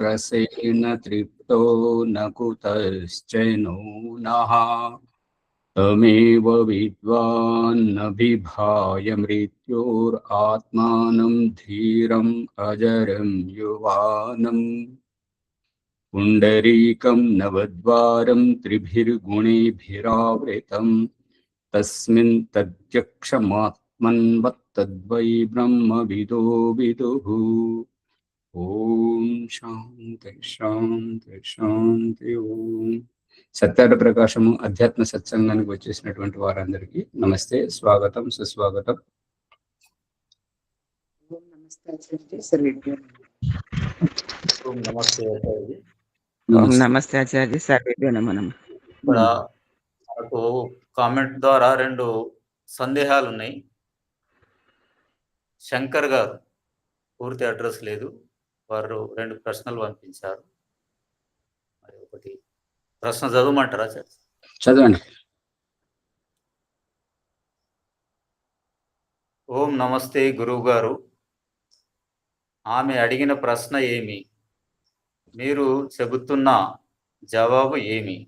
रसेन तृप्तो न कुतश्चैनो नः तमेव विद्वान्नभिभाय मृत्योरात्मानं धीरम् अजरं युवानम् पुण्डरीकं नवद्वारं त्रिभिर्गुणैभिरावृतं तस्मिन् तद्यक्षमात्मन्वत्तद्वै ब्रह्मविदो विदुः। ఓం శాంతి శాంతి శాంతి. ఓం సత్యార్థ ప్రకాశము అధ్యాత్మ సత్సంగానికి వచ్చేసినటువంటి వారందరికీ నమస్తే, స్వాగతం, సుస్వాగతం. నమస్తే ఆచార్య, సర్వేభ్యో నమః. ఇక్కడ మనకు కామెంట్ ద్వారా 2 సందేహాలు ఉన్నాయి. శంకర్ గారు పూర్తి అడ్రస్ లేదు, వారు 2 ప్రశ్నలు పంపించారు. మరి ఒకటి ప్రశ్న చదవమంటారా? చదవండి. ఓం నమస్తే గురువు గారు, ఆమె అడిగిన ప్రశ్న ఏమి? మీరు చెబుతున్న జవాబు ఏమి?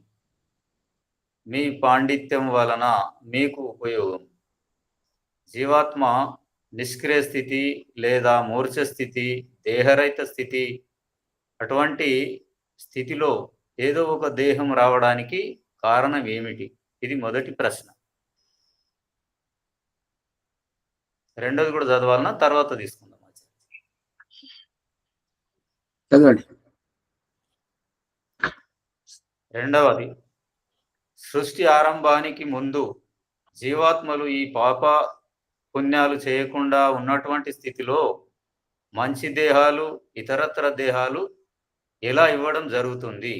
మీ పాండిత్యం వలన మీకు ఉపయోగం. జీవాత్మ నిష్క్రియ స్థితి లేదా మూర్ఛ స్థితి, దేహరహిత స్థితి, అటువంటి స్థితిలో ఏదో ఒక దేహం రావడానికి కారణం ఏమిటి? ఇది మొదటి ప్రశ్న. రెండోది కూడా చదవాలన్నా తర్వాత తీసుకుందాం. చదవండి. రెండవది, సృష్టి ఆరంభానికి ముందు జీవాత్మలు ఈ పాప పుణ్యాలు చేయకుండా ఉన్నటువంటి స్థితిలో మంచి దేహాలు, ఇతరత్ర దేహాలు ఎలా ఇవ్వడం జరుగుతుంది?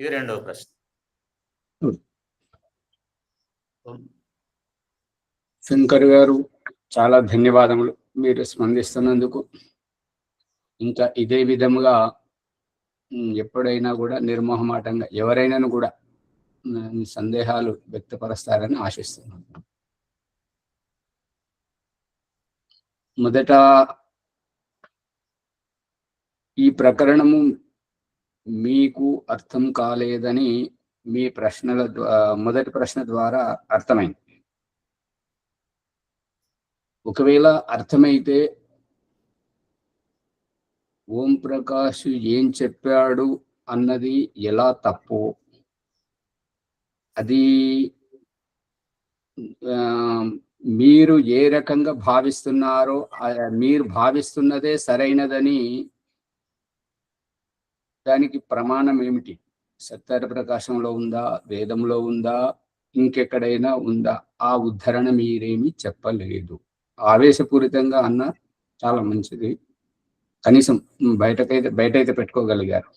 ఇది రెండవ ప్రశ్న. శంకర్ గారు, చాలా ధన్యవాదములు మీరు స్పందిస్తున్నందుకు. ఇంకా ఇదే విధముగా ఎప్పుడైనా కూడా నిర్మోహమాటంగా ఎవరైనా కూడా సందేహాలు వ్యక్తపరుస్తారని ఆశిస్తున్నాను. మొదట ఈ ప్రకరణము మీకు అర్థం కాలేదని మీ ప్రశ్నల మొదటి ప్రశ్న ద్వారా అర్థమైంది. ఒకవేళ అర్థమైతే ఓం ప్రకాష్ ఏం చెప్పాడు అన్నది ఎలా తప్పు, అది మీరు ఏ రకంగా భావిస్తున్నారో మీరు భావిస్తున్నదే సరైనదని దానికి ప్రమాణం ఏమిటి? సత్యార్థ ప్రకాశంలో ఉందా, వేదంలో ఉందా, ఇంకెక్కడైనా ఉందా? ఆ ఉద్ధరణ మీరేమీ చెప్పలేదు. ఆవేశపూరితంగా అన్న చాలా మంచిది, కనీసం బయటైతే పెట్టుకోగలిగారు.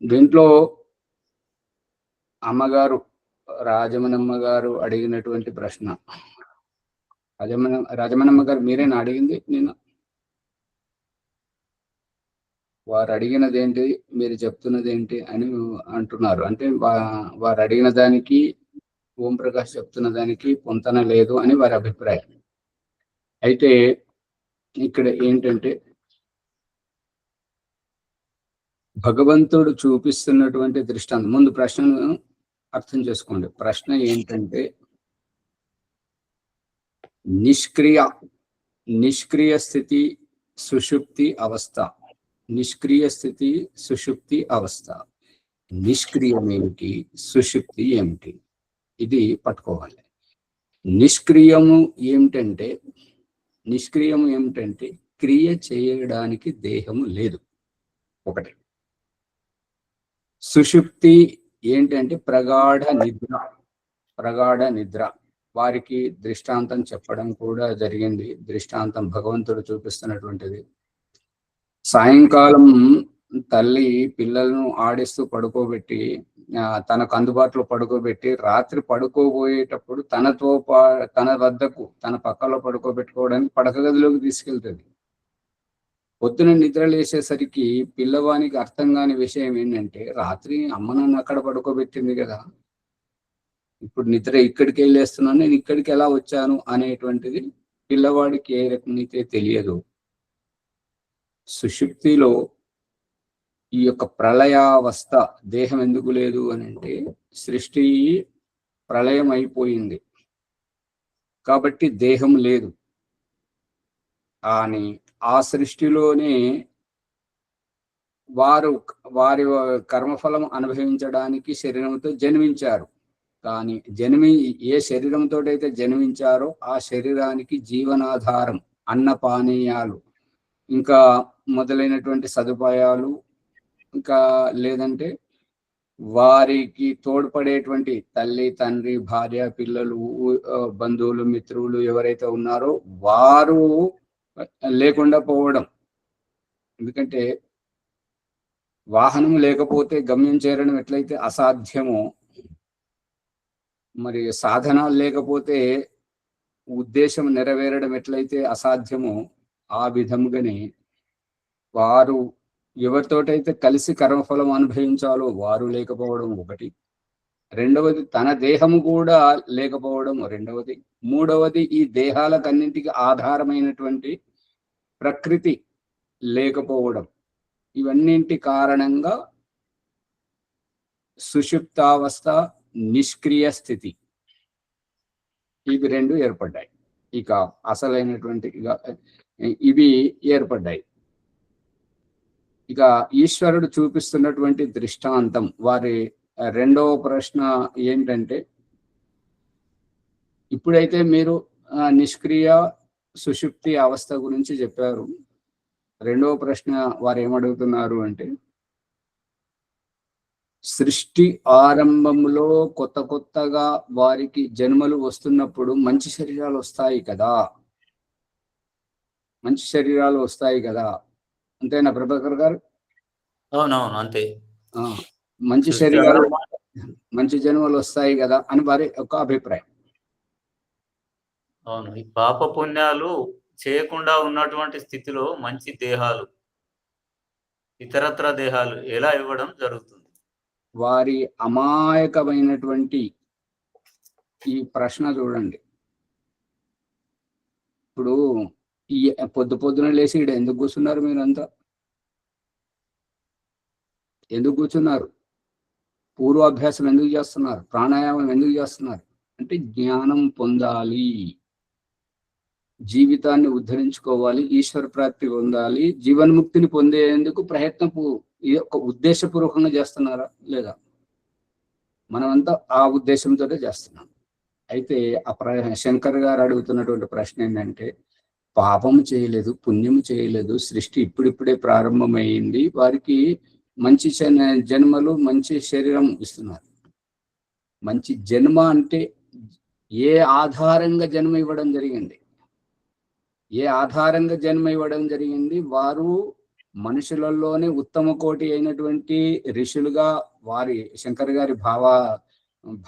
దీంట్లో అమ్మగారు రాజమనమ్మ గారు అడిగినటువంటి ప్రశ్న, రాజమనమ్మ గారు మీరేనా అడిగింది? నేను వారు అడిగినది ఏంటి, మీరు చెప్తున్నది ఏంటి అని అంటున్నారు. అంటే వారు అడిగిన దానికి ఓం ప్రకాష్ చెప్తున్న దానికి పొంతన లేదు అని వారి అభిప్రాయం. అయితే ఇక్కడ ఏంటంటే, భగవంతుడు చూపిస్తున్నటువంటి దృష్టాంతం, ముందు ప్రశ్నను అర్థం చేసుకోండి. ప్రశ్న ఏంటంటే, నిష్క్రియ స్థితి సుషుప్తి అవస్థ, నిష్క్రియ స్థితి సుషుప్తి అవస్థ, నిష్క్రియం ఏమిటి, సుషుప్తి ఏమిటి, ఇది పట్టుకోవాలి. నిష్క్రియము ఏమిటంటే క్రియ చేయడానికి దేహము లేదు, ఒకటి. సుషుప్తి ఏంటంటే ప్రగాఢ నిద్ర. వారికి దృష్టాంతం చెప్పడం కూడా జరిగింది. దృష్టాంతం భగవంతుడు చూపిస్తున్నటువంటిది. సాయంకాలం తల్లి పిల్లలను ఆడిస్తూ పడుకోబెట్టి, తనకు అందుబాటులో పడుకోబెట్టి, రాత్రి పడుకోబోయేటప్పుడు తన వద్దకు, తన పక్కలో పడుకోబెట్టుకోవడానికి పడక గదిలోకి తీసుకెళ్తుంది. పొద్దున నిద్ర లేచేసరికి పిల్లవానికి అర్థం కాని విషయం ఏంటంటే, రాత్రి అమ్మ నన్ను అక్కడ పడుకోబెట్టింది కదా, ఇప్పుడు నిద్ర ఇక్కడికి వెళ్ళేస్తున్నాను, నేను ఇక్కడికి ఎలా వచ్చాను అనేటువంటిది పిల్లవాడికి ఏ రకమైతే తెలియదు. సుషుప్తిలో ఈ యొక్క ప్రళయావస్థ దేహం ఎందుకు లేదు అని అంటే సృష్టి ప్రళయం అయిపోయింది కాబట్టి దేహం లేదు. కానీ ఆ సృష్టిలోనే వారి కర్మఫలం అనుభవించడానికి శరీరంతో జన్మించారు. కానీ ఏ శరీరంతో అయితే జన్మించారో ఆ శరీరానికి జీవనాధారం అన్నపానీయాలు ఇంకా మొదలైనటువంటి సదుపాయాలు ఇంకా లేదంటే వారికి తోడ్పడేటువంటి తల్లి తండ్రి భార్య పిల్లలు బంధువులు మిత్రులు ఎవరైతే ఉన్నారో వారు లేకుండా పోవడం. ఎందుకంటే వాహనం లేకపోతే గమ్యం చేరడం ఎట్లయితే అసాధ్యమో, మరి సాధనాలు లేకపోతే ఉద్దేశం నెరవేరడం ఎట్లయితే అసాధ్యమో, ఆ విధముగానే వారు ఎవరితోటైతే కలిసి కర్మఫలం అనుభవించాలో వారు లేకపోవడం ఒకటి, రెండవది తన దేహము కూడా లేకపోవడం రెండవది, మూడవది ఈ దేహాలకన్నింటికి ఆధారమైనటువంటి ప్రకృతి లేకపోవడం. ఇవన్నింటి కారణంగా సుషుప్తావస్థ, నిష్క్రియ స్థితి ఇవి రెండు ఏర్పడ్డాయి. ఇక అసలైనటువంటి ఇవి ఏర్పడ్డాయి. ఇక ఈశ్వరుడు చూపిస్తున్నటువంటి దృష్టాంతం వారి రెండవ ప్రశ్న ఏంటంటే, ఇప్పుడైతే మీరు నిష్క్రియ సుషుప్తి అవస్థ గురించి చెప్పారు. రెండవ ప్రశ్న వారు ఏమడుగుతున్నారు అంటే, సృష్టి ఆరంభంలో కొత్తగా వారికి జన్మలు వస్తున్నప్పుడు మంచి శరీరాలు వస్తాయి కదా, మంచి శరీరాలు వస్తాయి కదా, అంతేనా ప్రభాకర్ గారు? అవునవును, అంతే. మంచి శరీరాలు మంచి జన్మలు వస్తాయి కదా అని వారి ఒక అభిప్రాయం. అవును, ఈ పాప పుణ్యాలు చేయకుండా ఉన్నటువంటి స్థితిలో మంచి దేహాలు, ఇతరత్ర దేహాలు ఎలా ఇవ్వడం జరుగుతుంది? వారి అమాయకమైనటువంటి ఈ ప్రశ్న చూడండి. ఇప్పుడు ఈ పొద్దున లేచి ఇక్కడ ఎందుకు కూర్చున్నారు? మీరంతా ఎందుకు కూర్చున్నారు? పూర్వాభ్యాసం ఎందుకు చేస్తున్నారు? ప్రాణాయామం ఎందుకు చేస్తున్నారు? అంటే జ్ఞానం పొందాలి, జీవితాన్ని ఉద్ధరించుకోవాలి, ఈశ్వర ప్రాప్తి పొందాలి, జీవన్ముక్తిని పొందేందుకు ప్రయత్నపు ఒక ఉద్దేశపూర్వకంగా చేస్తున్నారా లేదా? మనమంతా ఆ ఉద్దేశంతోనే చేస్తున్నాం. అయితే శంకర్ గారు అడుగుతున్నటువంటి ప్రశ్న ఏంటంటే, పాపం చేయలేదు, పుణ్యం చేయలేదు, సృష్టి ఇప్పుడిప్పుడే ప్రారంభమైంది, వారికి మంచి జన్మలు మంచి శరీరం ఇస్తున్నారు. మంచి జన్మ అంటే ఏ ఆధారంగా జన్మ ఇవ్వడం జరిగింది? ఏ ఆధారంగా జన్మ ఇవ్వడం జరిగింది? వారు మనుషులలోనే ఉత్తమ కోటి అయినటువంటి ఋషులుగా, వారి శంకర్ గారి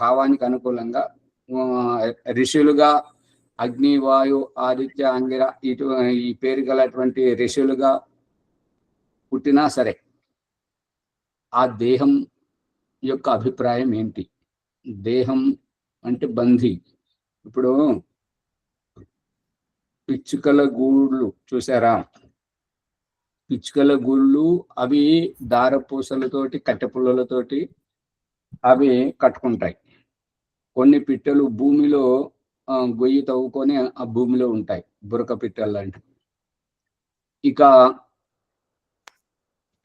భావానికి అనుకూలంగా ఋషులుగా, అగ్ని వాయు ఆదిత్య అంగిర ఈ పేరు గలటువంటి ఋషులుగా పుట్టినా సరే ఆ దేహం యొక్క అభిప్రాయం ఏంటి? దేహం అంటే బంధి. ఇప్పుడు పిచ్చుకల గూళ్ళు చూసారా? పిచ్చుకల గూళ్ళు అవి దారపూసలతోటి కట్టెపుల్లలతోటి అవి కట్టుకుంటాయి. కొన్ని పిట్టలు భూమిలో గొయ్యి తవ్వుకొని ఆ భూమిలో ఉంటాయి, బురక పిట్టలు లాంటివి. ఇక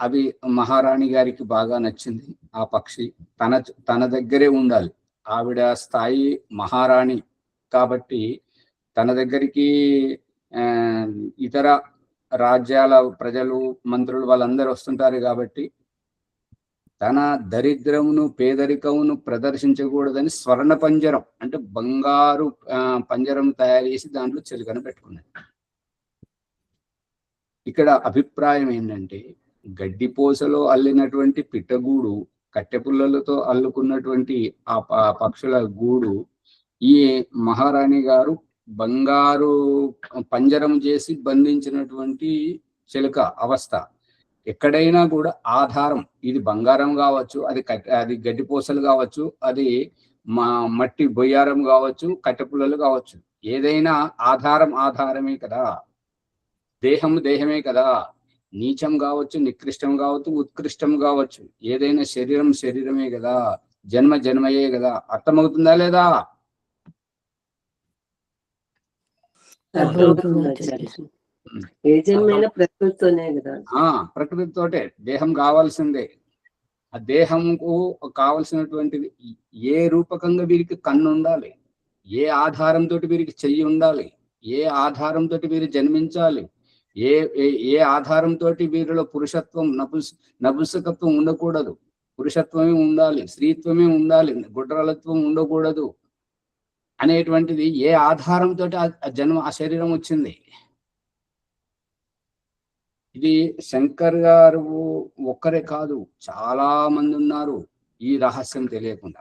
అవి మహారాణి గారికి బాగా నచ్చింది ఆ పక్షి, తన దగ్గరే ఉండాలి. ఆవిడ స్థాయి మహారాణి కాబట్టి తన దగ్గరికి ఇతర రాజ్యాల ప్రజలు, మంత్రులు వాళ్ళందరూ వస్తుంటారు కాబట్టి తన దరిద్రమును పేదరికమును ప్రదర్శించకూడదని స్వర్ణ పంజరం అంటే బంగారు పంజరం తయారు చేసి దాంట్లో చిలుకను పెట్టుకున్నది. ఇక్కడ అభిప్రాయం ఏంటంటే, గడ్డిపోసలో అల్లినటువంటి పిట్టగూడు, కట్టెపుల్లలతో అల్లుకున్నటువంటి ఆ పక్షుల గూడు ఈ మహారాణి గారు బంగారు పంజరం చేసి బంధించినటువంటి చిలుక అవస్థ. ఎక్కడైనా కూడా ఆధారం, ఇది బంగారం కావచ్చు, అది గడ్డిపోసలు కావచ్చు, అది మట్టి బొయ్యారం కావచ్చు, కట్టెపుల్లలు కావచ్చు, ఏదైనా ఆధారమే కదా, దేహమే కదా. నీచం కావచ్చు, నికృష్టం కావచ్చు, ఉత్కృష్టం కావచ్చు, ఏదైనా శరీరం శరీరమే కదా, జన్మ జన్మయే కదా. అర్థమవుతుందా లేదా? ఏ జన్మైనా ప్రకృతితోనే కదా. ప్రకృతితోటే. దేహం కావాల్సిందే. ఆ దేహంకు కావలసినటువంటిది ఏ రూపకంగా వీరికి కన్ను ఉండాలి, ఏ ఆధారంతో వీరికి చెయ్యి ఉండాలి, ఏ ఆధారంతో వీరు జన్మించాలి, ఏ ఏ ఆధారంతో వీరిలో పురుషత్వం నపుంసకత్వం ఉండకూడదు, పురుషత్వమే ఉండాలి, స్త్రీత్వమే ఉండాలి, గుడ్రలత్వం ఉండకూడదు అనేటువంటిది ఏ ఆధారంతో ఆ శరీరం వచ్చింది. ఇది శంకర్ గారు ఒక్కరే కాదు, చాలా మంది ఉన్నారు ఈ రహస్యం తెలియకుండా.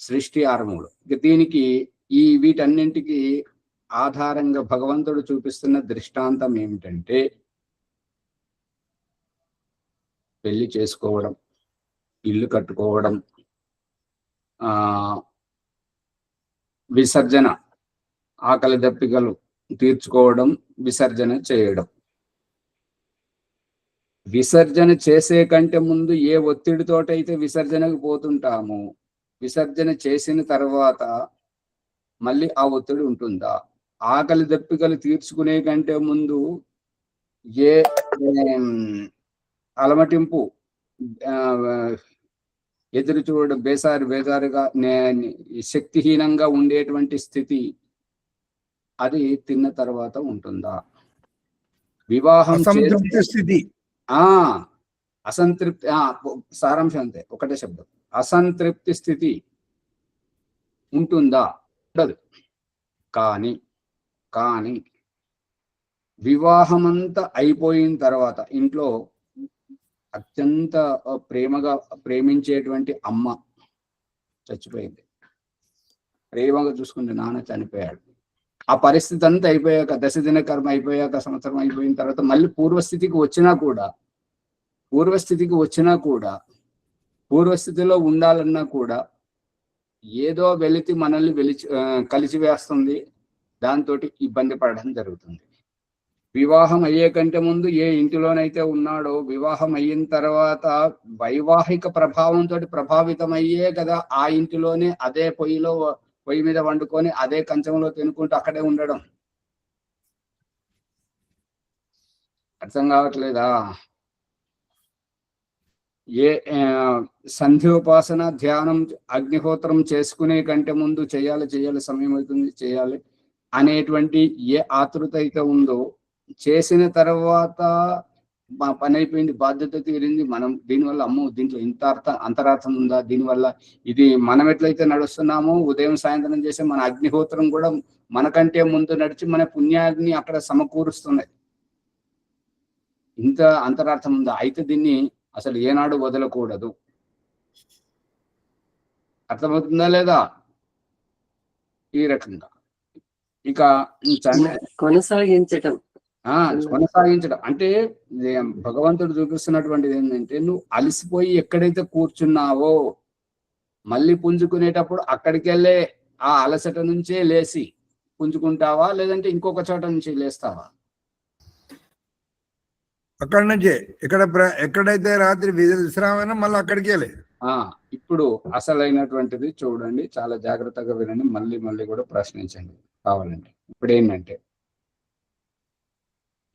సృష్టి ఆరంభంలో దీనికి వీటన్నింటికి ఆధారంగా భగవంతుడు చూపిస్తున్న దృష్టాంతం ఏమిటంటే, పెళ్లి చేసుకోవడం, ఇల్లు కట్టుకోవడం, విసర్జన, ఆకలి దప్పికలు తీర్చుకోవడం, విసర్జన చేయడం. విసర్జన చేసే కంటే ముందు ఏ ఒత్తిడితోటైతే విసర్జనకు పోతుంటామో, విసర్జన చేసిన తర్వాత మళ్ళీ ఆ ఒత్తిడి ఉంటుందా? ఆకలి దప్పికలు తీర్చుకునే కంటే ముందు ఏ అలమటింపు, ఎదురు చూడడం, బేజారుగా శక్తిహీనంగా ఉండేటువంటి స్థితి, అది తిన్న తర్వాత ఉంటుందా? వివాహం స్థితి, అసంతృప్తి, సారాంశం అంతే, ఒకటే శబ్దం, అసంతృప్తి స్థితి ఉంటుందా? ఉండదు. కానీ వివాహమంతా అయిపోయిన తర్వాత ఇంట్లో అత్యంత ప్రేమగా ప్రేమించేటువంటి అమ్మ చచ్చిపోయింది, ప్రేమగా చూసుకుంటే నాన్న చనిపోయాడు. ఆ పరిస్థితి అంతా అయిపోయాక, 10 దిన కర్మ అయిపోయాక, సంవత్సరం అయిపోయిన తర్వాత మళ్ళీ పూర్వస్థితికి పూర్వస్థితిలో ఉండాలన్నా కూడా ఏదో వెలితి మనల్ని కలిసివేస్తుంది, దాంతో ఇబ్బంది పడడం జరుగుతుంది. వివాహం అయ్యే కంటే ముందు ఏ ఇంటిలోనైతే ఉన్నాడో, వివాహం అయిన తర్వాత వైవాహిక ప్రభావంతో ప్రభావితమయ్యే కదా ఆ ఇంటిలోనే అదే పొయ్యి మీద వండుకొని అదే కంచంలో తినుకుంటూ అక్కడే ఉండడం. అర్థం కావట్లేదా? ఏ సంధ్యోపాసన, ధ్యానం, అగ్నిహోత్రం చేసుకునే కంటే ముందు చేయాలి, సమయం అవుతుంది చేయాలి అనేటువంటి ఏ ఆతృత అయితే ఉందో, చేసిన తర్వాత మా పని అయిపోయింది, బాధ్యత తీరింది, మనం దీనివల్ల అమ్మో దీంట్లో ఇంత అంతరార్థం ఉందా, దీనివల్ల ఇది మనం ఎట్లయితే నడుస్తున్నామో ఉదయం సాయంత్రం చేసే మన అగ్నిహోత్రం కూడా మనకంటే ముందు నడిచి మన పుణ్యాన్ని అక్కడ సమకూరుస్తున్నాయి. ఇంత అంతరార్థం ఉందా? అయితే దీన్ని అసలు ఏనాడు వదలకూడదు. అర్థమవుతుందా లేదా? ఈ రకంగా ఇక కొనసాగించటం అంటే భగవంతుడు చూపిస్తున్నటువంటిది ఏంటంటే, నువ్వు అలసిపోయి ఎక్కడైతే కూర్చున్నావో మళ్ళీ పుంజుకునేటప్పుడు అక్కడికి వెళ్ళే ఆ అలసట నుంచే లేచి పుంజుకుంటావా, లేదంటే ఇంకొక చోట నుంచి లేస్తావా? అక్కడి నుంచే ఎక్కడైతే రాత్రి విశ్రామైనా మళ్ళీ అక్కడికి వెళ్ళే. ఇప్పుడు అసలైనటువంటిది చూడండి, చాలా జాగ్రత్తగా వినండి, మళ్ళీ కూడా ప్రశ్నించండి కావాలంటే. ఇప్పుడు ఏంటంటే,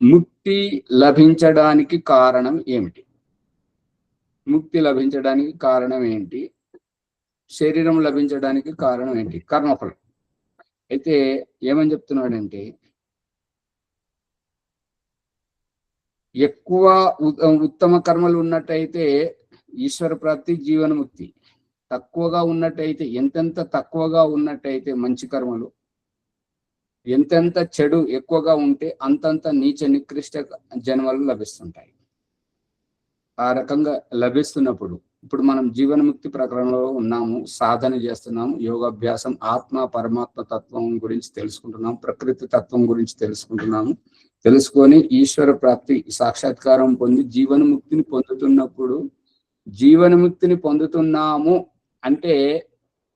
ముక్తి లభించడానికి కారణం ఏమిటి? ముక్తి లభించడానికి కారణం ఏంటి? శరీరం లభించడానికి కారణం ఏంటి? కర్మఫలం. అయితే ఏమని చెప్తున్నాడంటే, ఎక్కువ ఉత్తమ కర్మలు ఉన్నట్టయితే ఈశ్వర ప్రాప్తి, జీవన్ముక్తి. తక్కువగా ఉన్నట్టయితే, ఎంతెంత తక్కువగా ఉన్నట్టయితే మంచి కర్మలు, ఎంతెంత చెడు ఎక్కువగా ఉంటే అంతంత నీచ నికృష్ట జన్మలు లభిస్తుంటాయి. ఆ రకంగా లభిస్తున్నప్పుడు ఇప్పుడు మనం జీవన్ముక్తి ప్రకరణలో ఉన్నాము, సాధన చేస్తున్నాము, యోగాభ్యాసం, ఆత్మ పరమాత్మ తత్వం గురించి తెలుసుకుంటున్నాము, ప్రకృతి తత్వం గురించి తెలుసుకుంటున్నాము. తెలుసుకొని ఈశ్వర ప్రాప్తి సాక్షాత్కారం పొంది జీవన్ముక్తిని పొందుతున్నప్పుడు, జీవన్ముక్తిని పొందుతున్నాము అంటే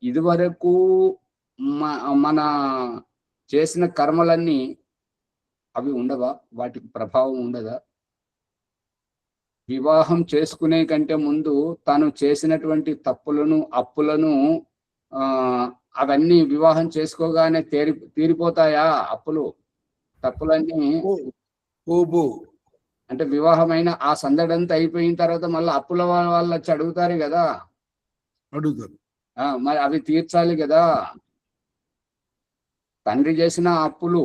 ఇదివరకు మన చేసిన కర్మలన్నీ అవి ఉండవా? వాటికి ప్రభావం ఉండదా? వివాహం చేసుకునే కంటే ముందు తను చేసినటువంటి తప్పులను, అప్పులను అవన్నీ వివాహం చేసుకోగానే తీరిపోతాయా? అప్పులు, తప్పులన్నీ ఓబో అంటే వివాహమైన ఆ సందడంతా అయిపోయిన తర్వాత మళ్ళీ అప్పుల వాళ్ళు వచ్చి అడుగుతారు కదా, అడుగుతారు. మరి అవి తీర్చాలి కదా. తండ్రి చేసిన అప్పులు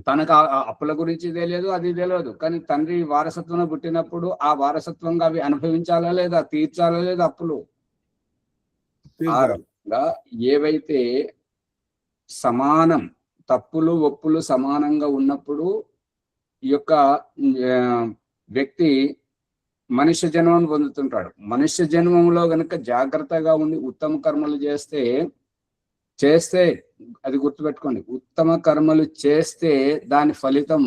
తనకు ఆ అప్పుల గురించి తెలియదు, అది తెలియదు, కానీ తండ్రి వారసత్వంలో పుట్టినప్పుడు ఆ వారసత్వంగా అవి అనుభవించాలా లేదా, తీర్చాలా లేదా అప్పులు. ఆ రకంగా ఏవైతే సమానం, తప్పులు ఒప్పులు సమానంగా ఉన్నప్పుడు ఈ యొక్క వ్యక్తి మనుష్య జన్మను పొందుతుంటాడు. మనుష్య జన్మంలో గనుక జాగ్రత్తగా ఉండి ఉత్తమ కర్మలు చేస్తే అది గుర్తుపెట్టుకోండి, ఉత్తమ కర్మలు చేస్తే దాని ఫలితం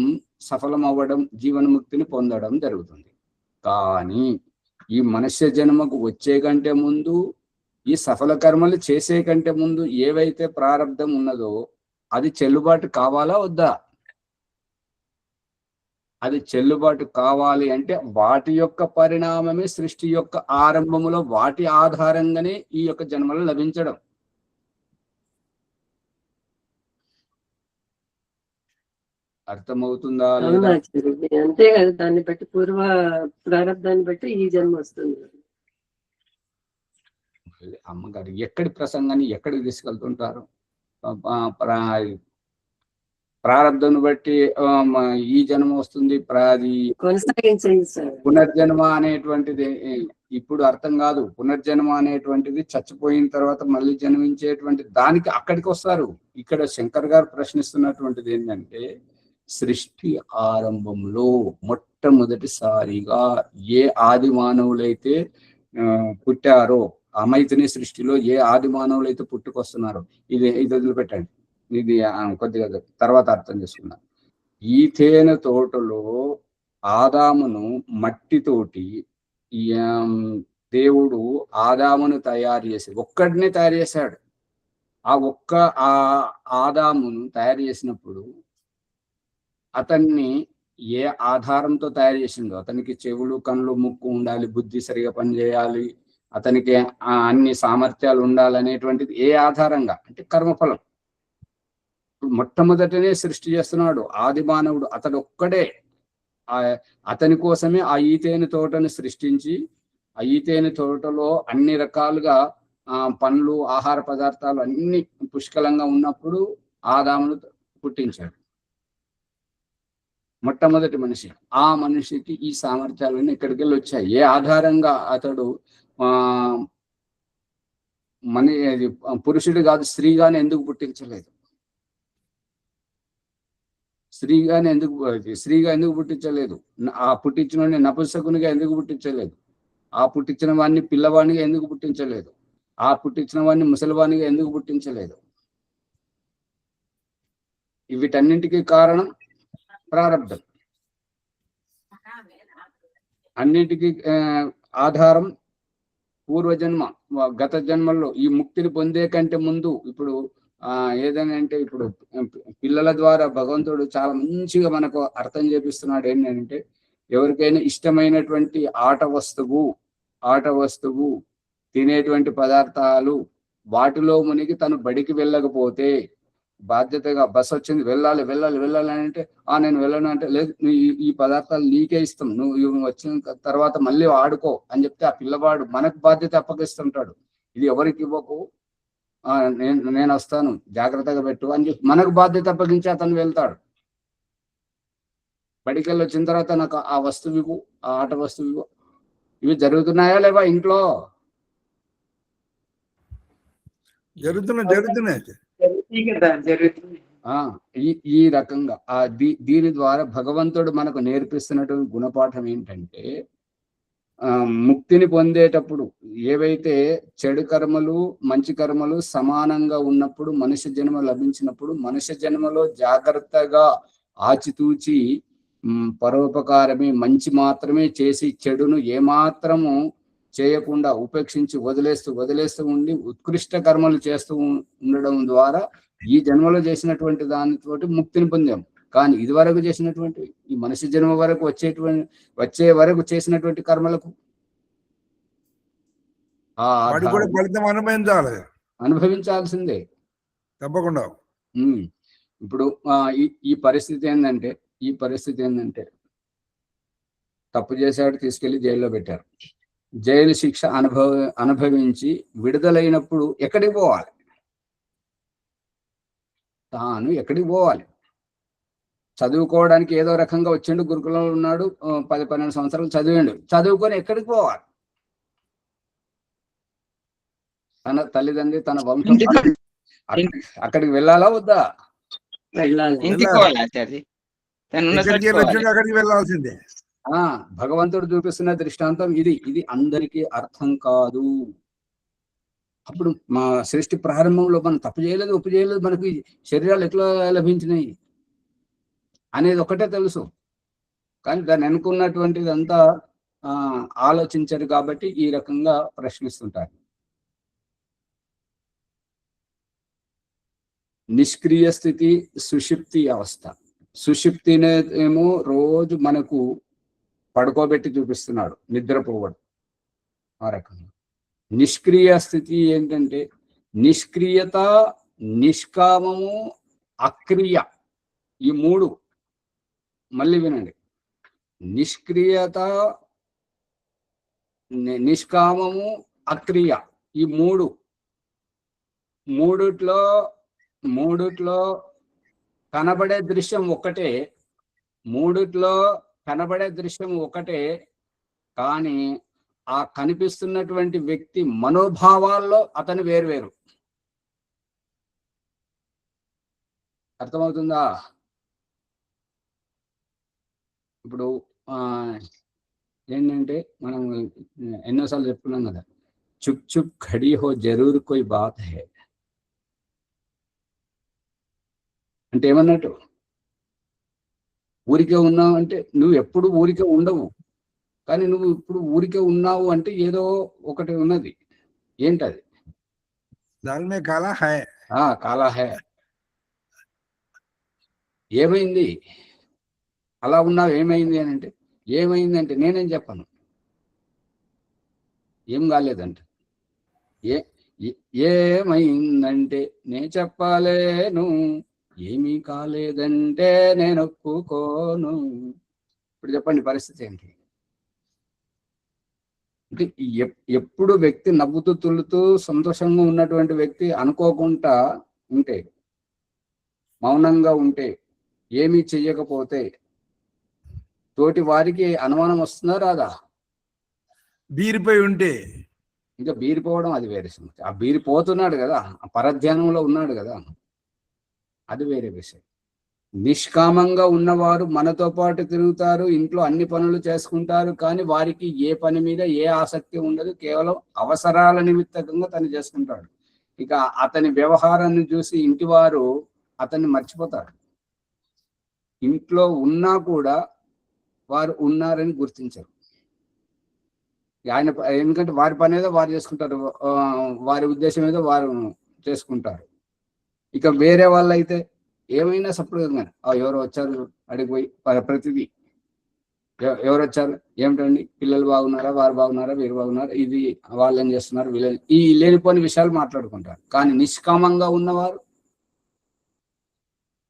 సఫలం అవ్వడం, జీవన్ముక్తిని పొందడం జరుగుతుంది. కానీ ఈ మనుష్య జన్మకు వచ్చే కంటే ముందు, ఈ సఫల కర్మలు చేసే కంటే ముందు ఏవైతే ప్రారంధం ఉన్నదో అది చెల్లుబాటు కావాలా వద్దా? అది చెల్లుబాటు కావాలి అంటే వాటి యొక్క పరిణామమే సృష్టి యొక్క ఆరంభములో వాటి ఆధారంగానే ఈ యొక్క జన్మలు లభించడం. అర్థమవుతుందా లేదా? అంతే కదా, దాన్ని బట్టి పూర్వ ప్రారంభాన్ని బట్టి ఈ జన్మ వస్తుంది. అమ్మగారు ఎక్కడి ప్రసంగాన్ని ఎక్కడికి తీసుకెళ్తుంటారు? ప్రారంభాన్ని బట్టి ఈ జన్మ వస్తుంది, కొనసాగించండి సార్. పునర్జన్మ అనేటువంటిది ఇప్పుడు అర్థం కాదు. పునర్జన్మ అనేటువంటిది చచ్చిపోయిన తర్వాత మళ్ళీ జన్మించేటువంటి దానికి అక్కడికి వస్తారు. ఇక్కడ శంకర్ గారు ప్రశ్నిస్తున్నటువంటిది ఏంటంటే, సృష్టి ఆరంభంలో మొట్టమొదటిసారిగా ఏ ఆది మానవులైతే పుట్టారో, అమైతిని సృష్టిలో ఏ ఆది మానవులైతే పుట్టుకొస్తున్నారో, ఇది వదిలిపెట్టండి, ఇది కొద్దిగా తర్వాత అర్థం చేసుకున్నాను. ఈథేన తోటలో ఆదామును మట్టితోటి దేవుడు ఆదామును తయారు చేసి ఒక్కడిని తయారు చేశాడు. ఆ ఆదామును తయారు చేసినప్పుడు అతన్ని ఏ ఆధారంతో తయారు చేసిందో, అతనికి చెవులు, కళ్ళు, ముక్కు ఉండాలి, బుద్ధి సరిగా పనిచేయాలి, అతనికి అన్ని సామర్థ్యాలు ఉండాలనేటువంటిది ఏ ఆధారంగా అంటే కర్మఫలం. మొట్టమొదటనే సృష్టి చేస్తున్నాడు ఆది మానవుడు, అతడు ఒక్కడే. అతని కోసమే ఆ ఈతేని తోటను సృష్టించి, ఆ ఈతేని తోటలో అన్ని రకాలుగా పండ్లు, ఆహార పదార్థాలు అన్ని పుష్కలంగా ఉన్నప్పుడు ఆదామును పుట్టించాడు. మొట్టమొదటి మనిషి. ఆ మనిషికి ఈ సామర్థ్యాలన్నీ ఇక్కడికి వెళ్ళి వచ్చాయి. ఏ ఆధారంగా అతడు పురుషుడు కాదు, స్త్రీగానే ఎందుకు పుట్టించలేదు? స్త్రీగా ఎందుకు పుట్టించలేదు? ఆ పుట్టించిన వాడిని నపుంసకునిగా ఎందుకు పుట్టించలేదు? ఆ పుట్టించిన వాడిని పిల్లవాడినిగా ఎందుకు పుట్టించలేదు? ఆ పుట్టించిన వాడిని ముసలివాణిగా ఎందుకు పుట్టించలేదు? వీటన్నింటికి కారణం ప్రారంధం. అన్నిటికీ ఆధారం పూర్వజన్మ, గత జన్మల్లో ఈ ముక్తిని పొందే కంటే ముందు. ఇప్పుడు ఏదైనా అంటే, ఇప్పుడు పిల్లల ద్వారా భగవంతుడు చాలా మంచిగా మనకు అర్థం చేపిస్తున్నాడు. ఏంటంటే, ఎవరికైనా ఇష్టమైనటువంటి ఆట వస్తువు తినేటువంటి పదార్థాలు వాటిలో మునిగి తను బడికి వెళ్ళకపోతే, బాధ్యతగా బస్సు వచ్చింది వెళ్ళాలి అంటే, నేను వెళ్ళను అంటే, లేదు ఈ పదార్థాలు నీకే ఇస్తాం, నువ్వు వచ్చిన తర్వాత మళ్ళీ ఆడుకో అని చెప్తే ఆ పిల్లవాడు మనకు బాధ్యత అప్పగిస్తుంటాడు. ఇది ఎవరికి ఇవ్వకు, నేను వస్తాను, జాగ్రత్తగా పెట్టు అని చెప్పి మనకు బాధ్యత అప్పగించి అతను వెళ్తాడు. బడికి వెళ్ళి వచ్చిన తర్వాత నాకు ఆ వస్తువు ఇవ్వు, ఆ ఆట వస్తువు ఇవ్వు. ఇవి జరుగుతున్నాయా లేవా ఇంట్లో? జరుగుతున్నాయి. ఈ రకంగా దీని ద్వారా భగవంతుడు మనకు నేర్పిస్తున్నటువంటి గుణపాఠం ఏంటంటే, ముక్తిని పొందేటప్పుడు ఏవైతే చెడు కర్మలు, మంచి కర్మలు సమానంగా ఉన్నప్పుడు, మనుష్య జన్మ లభించినప్పుడు, మనుష్య జన్మలో జాగ్రత్తగా ఆచితూచి పరోపకారమే, మంచి మాత్రమే చేసి చెడును ఏమాత్రము చేయకుండా ఉపేక్షించి వదిలేస్తూ ఉండి ఉత్కృష్ట కర్మలు చేస్తూ ఉండడం ద్వారా ఈ జన్మలో చేసినటువంటి దానితోటి ముక్తిని పొందాం. కానీ ఇది వరకు చేసినటువంటి ఈ మనిషి జన్మ వరకు వచ్చే వరకు చేసినటువంటి కర్మలకు ఆ వాడికి కూడా ఫలితం అనుభవించాలి, అనుభవించాల్సిందే తప్పకుండా. ఇప్పుడు ఈ పరిస్థితి ఏంటంటే తప్పు చేశాడు, తీసుకెళ్లి జైల్లో పెట్టారు. జైలు శిక్ష అనుభవించి విడుదలైనప్పుడు ఎక్కడికి పోవాలి? తాను ఎక్కడికి పోవాలి? చదువుకోవడానికి ఏదో రకంగా వచ్చిండు, గురుకులంలో ఉన్నాడు, 10-12 సంవత్సరాలు చదివిండు, చదువుకొని ఎక్కడికి పోవాలి? తన తల్లిదండ్రి తన వంశం అక్కడికి వెళ్ళాలా వద్దా? అక్కడికి వెళ్ళాల్సిందే. భగవంతుడు చూపిస్తున్న దృష్టాంతం ఇది అందరికీ అర్థం కాదు. అప్పుడు మా సృష్టి ప్రారంభంలో మనం తప్పు చేయలేదు, ఒప్పు చేయలేదు, మనకి శరీరాలు ఎట్లా లభించినాయి అనేది ఒకటే తెలుసు. కానీ దాన్ని అనుకున్నటువంటిది అంతా ఆలోచించరు కాబట్టి ఈ రకంగా ప్రశ్నిస్తుంటారు. నిష్క్రియ స్థితి, సుషుప్తి అవస్థ. సుషుప్తినే ఏమో రోజు మనకు పడుకోబెట్టి చూపిస్తున్నాడు, నిద్రపోవడం ఆ రకంగా. నిష్క్రియ స్థితి ఏంటంటే నిష్క్రియత, నిష్కామము, అక్రియ. ఈ మూడు మళ్ళీ వినండి. నిష్క్రియత, నిష్కామము, అక్రియ. ఈ మూడిట్లో కనబడే దృశ్యం ఒకటే, కానీ ఆ కనిపిస్తున్నటువంటి వ్యక్తి మనోభావాల్లో అతను వేరువేరు. అర్థమవుతుందా? ఇప్పుడు ఏంటంటే మనం ఎన్నోసార్లు చెప్పుకున్నాం కదా, చుప్ చుప్ ఖడీ హో జరూర్ కోయి బాత్ హై అంటే ఏమన్నట్టు? ఊరికే ఉన్నావు అంటే నువ్వు ఎప్పుడు ఊరికే ఉండవు, కానీ నువ్వు ఇప్పుడు ఊరికే ఉన్నావు అంటే ఏదో ఒకటి ఉన్నది. ఏంటది? దాల్మే కాలా హై. కాలా హై. ఏమైంది? అలా ఉన్నావు, ఏమైంది అని అంటే ఏమైందంటే నేనేం చెప్పను, ఏం కాలేదంట. ఏమైందంటే నేను చెప్పలేను, ఏమీ కాలేదంటే నేను ఒప్పుకోను. ఇప్పుడు చెప్పండి పరిస్థితి ఏంటి? అంటే ఎప్పుడు వ్యక్తి నవ్వుతూ తుల్లుతూ సంతోషంగా ఉన్నటువంటి వ్యక్తి అనుకోకుండా ఉంటే, మౌనంగా ఉంటే, ఏమీ చెయ్యకపోతే తోటి వారికి అనుమానం వస్తుందా రాదా? బీరిపోయి ఉంటే ఇంకా బీరిపోవడం అది వేరే సమస్య. ఆ బీరిపోతున్నాడు కదా, ఆ పరధ్యానంలో ఉన్నాడు కదా, అది వేరే విషయం. నిష్కామంగా ఉన్నవారు మనతో పాటు తిరుగుతారు, ఇంట్లో అన్ని పనులు చేసుకుంటారు, కానీ వారికి ఏ పని మీద ఏ ఆసక్తి ఉండదు, కేవలం అవసరాల నిమిత్తంగా తను చేసుకుంటాడు. ఇక అతని వ్యవహారాన్ని చూసి ఇంటి వారు అతన్ని మర్చిపోతారు. ఇంట్లో ఉన్నా కూడా వారు ఉన్నారని గుర్తించరు. ఆయన ఎందుకంటే వారి పని ఏదో వారు చేసుకుంటారు, వారి ఉద్దేశం ఏదో వారు చేసుకుంటారు. ఇక వేరే వాళ్ళు అయితే ఏమైనా సపరేట్గా ఎవరు వచ్చారు అడిగిపోయి ప్రతిదీ ఎవరు వచ్చారు, ఏమిటండి పిల్లలు బాగున్నారా, వారు బాగున్నారా, వీరు బాగున్నారా, ఇది వాళ్ళు ఏం చేస్తున్నారు, వీళ్ళు ఈ లేనిపోని విషయాలు మాట్లాడుకుంటారు. కానీ నిష్కామంగా ఉన్నవారు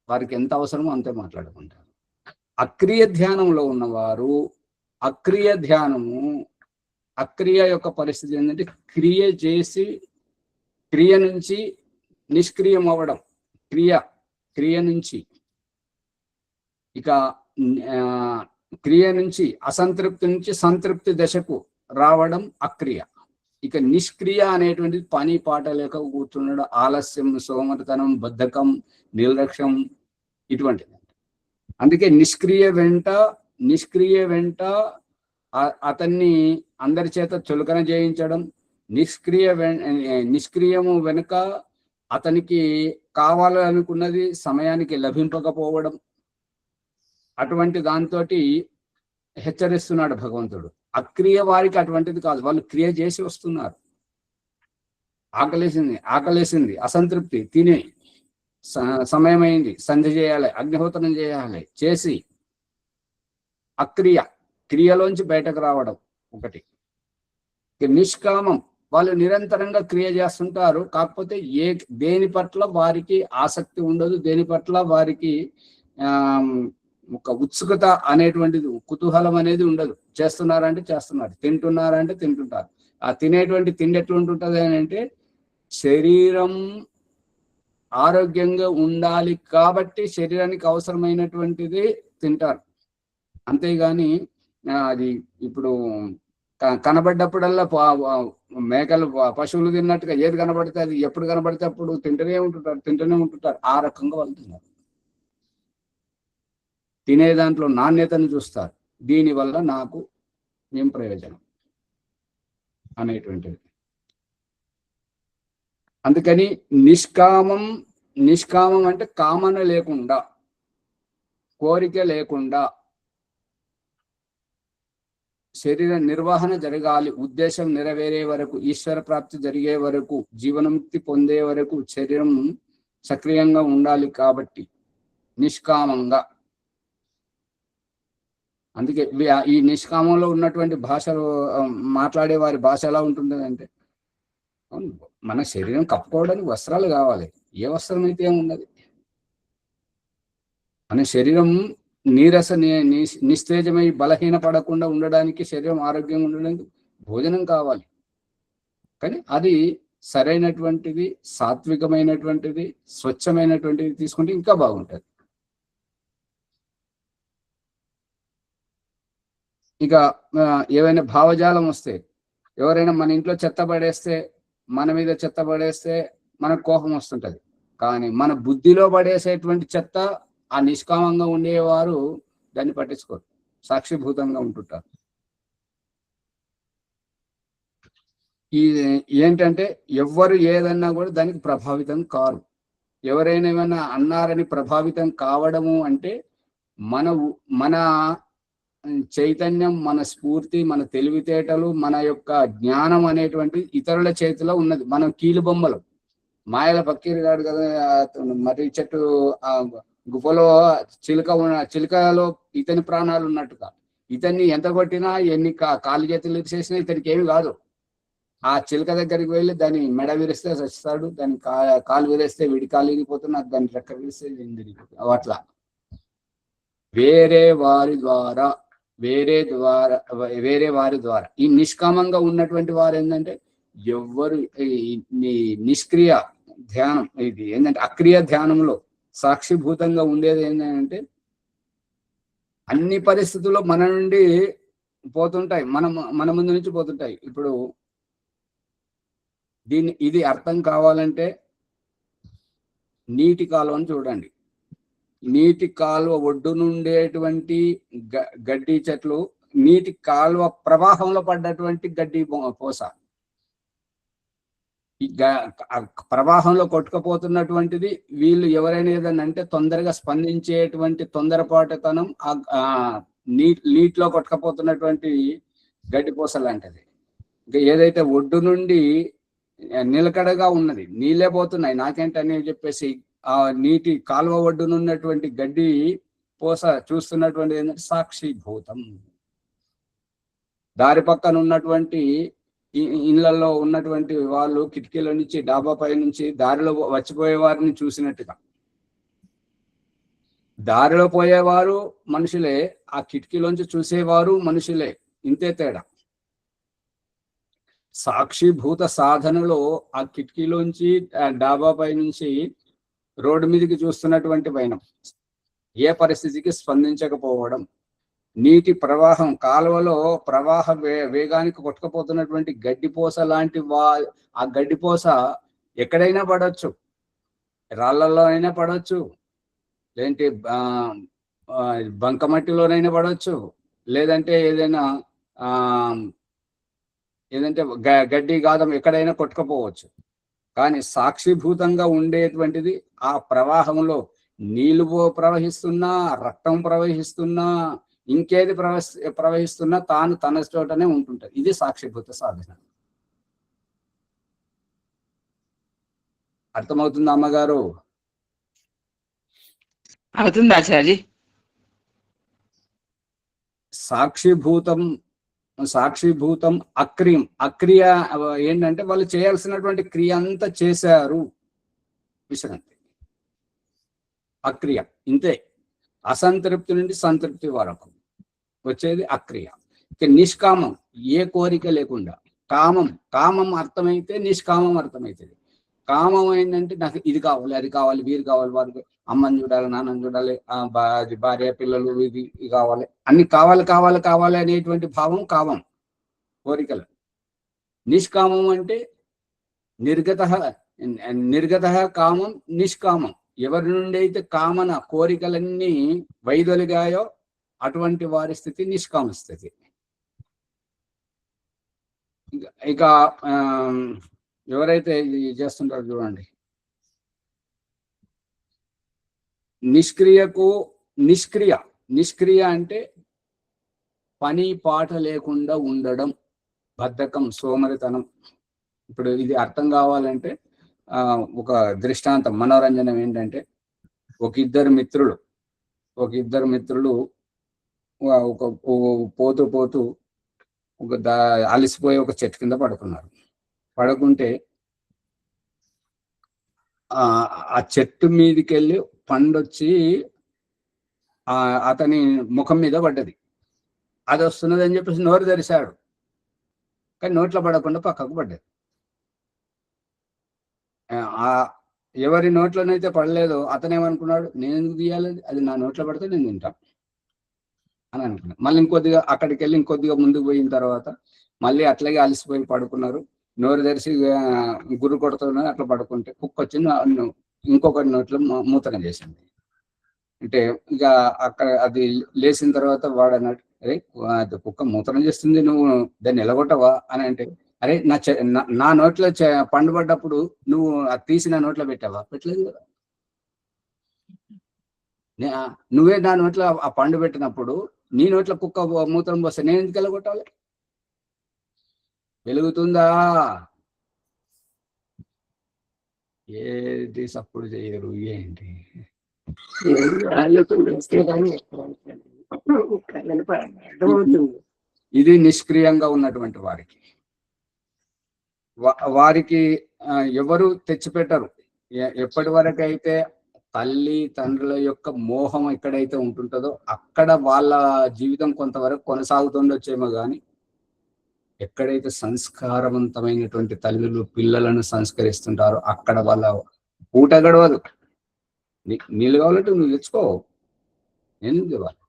వారికి ఎంత అవసరమో అంతే మాట్లాడుకుంటారు. అక్రియ ధ్యానంలో ఉన్నవారు అక్రియ యొక్క పరిస్థితి ఏంటంటే క్రియ చేసి క్రియ నుంచి నిష్క్రియం అవ్వడం, క్రియ నుంచి ఇక క్రియ నుంచి అసంతృప్తి నుంచి సంతృప్తి దశకు రావడం అక్రియ. ఇక నిష్క్రియ అనేటువంటిది పని పాట లేక కూర్చున్నాడు, ఆలస్యం, సోమరితనం, బద్ధకం, నిర్లక్ష్యం ఇటువంటిది. అందుకే నిష్క్రియ వెంట అతన్ని అందరి చేత చులకన చేయించడం, నిష్క్రియము వెనుక అతనికి కావాలనుకున్నది సమయానికి లభింపకపోవడం, అటువంటి దాంతో హెచ్చరిస్తున్నాడు భగవంతుడు. అక్రియ వారికి అటువంటిది కాదు, వాళ్ళు క్రియ చేసి వస్తున్నారు. ఆకలేసింది, అసంతృప్తి, తినే సమయం అయింది, సంధి చేయాలి, అగ్నిహోత్రం చేయాలి, చేసి క్రియలోంచి బయటకు రావడం ఒకటి. నిష్కామం, వాళ్ళు నిరంతరంగా క్రియ చేస్తుంటారు, కాకపోతే దేని పట్ల వారికి ఆసక్తి ఉండదు, దేని పట్ల వారికి ఒక ఉత్సుకత అనేటువంటిది, కుతూహలం అనేది ఉండదు. చేస్తున్నారంటే చేస్తున్నారు, తింటున్నారంటే తింటుంటారు. ఆ తినేటువంటి తిండి ఎట్లుంటుంటది అని అంటే, శరీరం ఆరోగ్యంగా ఉండాలి కాబట్టి శరీరానికి అవసరమైనటువంటిది తింటారు. అంతేగాని అది ఇప్పుడు కనబడ్డప్పుడల్లా మేకలు పశువులు తిన్నట్టుగా ఏది కనబడితే అది ఎప్పుడు కనబడితే అప్పుడు తింటూనే ఉంటుంటారు. ఆ రకంగా వాళ్ళు తిన్నారు. తినే దాంట్లో నాణ్యతను చూస్తారు, దీనివల్ల నాకు ఏం ప్రయోజనం అనేటువంటిది. అందుకని నిష్కామం అంటే కామన లేకుండా, కోరిక లేకుండా, శరీర నిర్వహణ జరగాలి, ఉద్దేశం నెరవేరే వరకు, ఈశ్వర ప్రాప్తి జరిగే వరకు, జీవనముక్తి పొందే వరకు శరీరం సక్రియంగా ఉండాలి. కాబట్టి నిష్కామంగా. అందుకే ఈ నిష్కామంలో ఉన్నటువంటి భాషలు మాట్లాడే వారి భాష ఎలా ఉంటుంది అంటే, మన శరీరం కప్పుకోవడానికి వస్త్రాలు కావాలి, ఏ వస్త్రం అయితే ఏమున్నది. మన శరీరం నీరస నిస్తేజమై బలహీన పడకుండా ఉండడానికి, శరీరం ఆరోగ్యంగా ఉండడానికి భోజనం కావాలి. కానీ అది సరైనటువంటిది, సాత్వికమైనటువంటిది, స్వచ్ఛమైనటువంటిది తీసుకుంటే ఇంకా బాగుంటుంది. ఇక ఏవైనా భావజాలం వస్తే, ఎవరైనా మన ఇంట్లో చెత్త పడేస్తే, మన మీద చెత్త పడేస్తే మనకు కోపం వస్తుంటది. కానీ మన బుద్ధిలో పడేసేటువంటి చెత్త ఆ నిష్కామంగా ఉండేవారు దాన్ని పట్టించుకోరు, సాక్షిభూతంగా ఉంటుంటారు. ఈ ఏంటంటే ఎవ్వరు ఏదన్నా కూడా దానికి ప్రభావితం కారు. ఎవరైనా ఏమైనా అన్నారని ప్రభావితం కావడము అంటే మన చైతన్యం, మన స్ఫూర్తి, మన తెలివితేటలు, మన యొక్క జ్ఞానం అనేటువంటి ఇతరుల చేతిలో ఉన్నది. మనం కీలు బొమ్మలు. మాయల పక్కీరు గాడు కదా, మర్రి చెట్టు గుఫలో చిలుకలో ఇతని ప్రాణాలు ఉన్నట్టుగా, ఇతన్ని ఎంత కొట్టినా, ఎన్ని కాలు చేతులు చేసినా ఇతనికి ఏమి కాదు. ఆ చిలుక దగ్గరికి వెళ్ళి దాన్ని మెడ విరిస్తే చస్తాడు, దాన్ని కాలు విరేస్తే వీడి కాలు విరిగిపోతున్నా, దాన్ని రెక్క విరిస్తే విరిగిపోతుంది. అట్లా వేరే వారి ద్వారా ఈ నిష్కామంగా ఉన్నటువంటి వారు ఏంటంటే, ఎవ్వరు నిష్క్రియ ధ్యానం, ఇది ఏంటంటే అక్రియ ధ్యానంలో సాక్షిభూతంగా ఉండేది ఏంటంటే, అన్ని పరిస్థితుల్లో మన నుండి పోతుంటాయి, మన ముందు నుంచి పోతుంటాయి. ఇప్పుడు ఇది అర్థం కావాలంటే నీటి కాలువను చూడండి. నీటి కాలువ ఒడ్డు నుండేటువంటి గడ్డి చెట్లు, నీటి కాలువ ప్రవాహంలో పడ్డటువంటి గడ్డి పోస, ఈ ప్రవాహంలో కొట్టుకుపోతున్నటువంటిది. వీళ్ళు ఎవరైనా ఏదన్నా అంటే తొందరగా స్పందించేటువంటి తొందరపాటుతనం నీటిలో కొట్టుకుపోతున్నటువంటి గడ్డిపోస లాంటిది. ఇంకా ఏదైతే ఒడ్డు నుండి నిలకడగా ఉన్నది, నీళ్ళే పోతున్నాయి నాకేంటని చెప్పేసి ఆ నీటి కాలువ ఒడ్డునున్నటువంటి గడ్డి పోస చూస్తున్నటువంటి ఏంటంటే సాక్షిభూతం. దారి పక్కన ఉన్నటువంటి ఇళ్లలో ఉన్నటువంటి వాళ్ళు కిటికీల నుంచి, డాబా పై నుంచి దారిలో వచ్చిపోయే వారిని చూసినట్టుగా, దారిలో పోయేవారు మనుషులే, ఆ కిటికీలోంచి చూసేవారు మనుషులే, ఇంతే తేడా. సాక్షిభూత సాధనలో ఆ కిటికీలోంచి, డాబా పై నుంచి రోడ్డు మీదకి చూస్తున్నటువంటి వైనం, ఏ పరిస్థితికి స్పందించకపోవడం, నీటి ప్రవాహం, కాలువలో ప్రవాహ వేగానికి కొట్టుకుపోతున్నటువంటి గడ్డిపోస లాంటి ఆ గడ్డిపోస ఎక్కడైనా పడవచ్చు, రాళ్లలో అయినా పడవచ్చు, లేదంటే బంకమట్టిలోనైనా పడవచ్చు, లేదంటే ఏదంటే గడ్డి గాదం ఎక్కడైనా కొట్టుకుపోవచ్చు. కానీ సాక్షిభూతంగా ఉండేటువంటిది ఆ ప్రవాహంలో నీళ్లు ప్రవహిస్తున్నా, రక్తం ప్రవహిస్తున్నా, ఇంకేది ప్రవహిస్తున్నా తాను తన చోటనే ఉంటుంటది. ఇది సాక్షిభూత సాధన. అర్థమవుతుందా అమ్మగారు? అవుతుంది ఆచార్య. సాక్షిభూతం అక్రియం. అక్రియ ఏంటంటే వాళ్ళు చేయాల్సినటువంటి క్రియ అంతా చేశారు విశ్రాంతి. అక్రియ ఇంతే. అసంతృప్తి నుండి సంతృప్తి వరకు వచ్చేది అక్రియ. ఇక నిష్కామం, ఏ కోరిక లేకుండా. కామం అర్థమైతే నిష్కామం అర్థమవుతుంది. కామం ఏంటంటే నాకు ఇది కావాలి, అది కావాలి, వీరు కావాలి, వారికి అమ్మని చూడాలి, నాన్నని చూడాలి, భార్య పిల్లలు, ఇది కావాలి, అన్ని కావాలి అనేటువంటి భావం కామం, కోరికలు. నిష్కామం అంటే నిర్గత కామం, నిష్కామం. ఎవరి నుండి అయితే కామన కోరికలన్నీ వైదొలిగాయో అటువంటి వారి స్థితి నిష్కామ స్థితి. ఇక ఎవరైతే ఇది చేస్తుంటారో చూడండి, నిష్క్రియ అంటే పని పాట లేకుండా ఉండడం, బద్ధకం, సోమరితనం. ఇప్పుడు ఇది అర్థం కావాలంటే ఒక దృష్టాంతం, మనోరంజనం ఏంటంటే, ఒక ఇద్దరు మిత్రులు ఒక పోతూ అలసిపోయి ఒక చెట్టు కింద పడుకుంటే ఆ చెట్టు మీదకి వెళ్ళి పండొచ్చి అతని ముఖం మీద పడ్డది. అది వస్తున్నది అని చెప్పేసి నోరు తెరిచాడు, కానీ నోట్లో పడకుండా పక్కకు పడ్డది. ఎవరి నోట్లోనైతే పడలేదో అతనేమనుకున్నాడు, నేను ఎందుకు తీయాలి, అది నా నోట్లో పడితే నేను తింటాను అని అనుకున్నాను. మళ్ళీ అక్కడికి వెళ్ళి ఇంకొద్దిగా ముందుకు పోయిన తర్వాత మళ్ళీ అట్లాగే అలసిపోయి పడుకున్నారు. నోరు తెరిచి గుర్రు కొడుతున్నారు. అట్లా పడుకుంటే కుక్క వచ్చి ఇంకొకటి నోట్లో మూతన చేసింది. అంటే ఇక అక్కడ అది లేచిన తర్వాత వాడు అన్నాడు, అరే కుక్క మూతనం చేస్తుంది, నువ్వు దాన్ని ఎలగొట్టవా అని అంటే, అరే నా నోట్లో పండు పడ్డప్పుడు నువ్వు అది తీసి నా నోట్లో పెట్టావా? పెట్టలేదు కదా. నువ్వే నా నోట్లో ఆ పండు పెట్టినప్పుడు నీ నోట్లో కుక్క మూత్రం పోస్తే నేను ఎందుకు ఎలగొట్టాలి? వెలుగుతుందా? ఏది సప్పుడు చేయరు. ఏంటి ఇది నిష్క్రియంగా ఉన్నటువంటి వారికి ఎవరు తెచ్చిపెట్టరు. ఎప్పటి వరకు అయితే తల్లి తండ్రుల యొక్క మోహం ఎక్కడైతే ఉంటుంటుందో అక్కడ వాళ్ళ జీవితం కొంతవరకు కొనసాగుతుండొచ్చేమో కానీ, ఎక్కడైతే సంస్కారవంతమైనటువంటి తల్లులు పిల్లలను సంస్కరిస్తుంటారో అక్కడ వాళ్ళ పూట గడవదు. నీళ్ళు కావాలంటే నువ్వు తెచ్చుకో, నేను ఇవ్వాలి.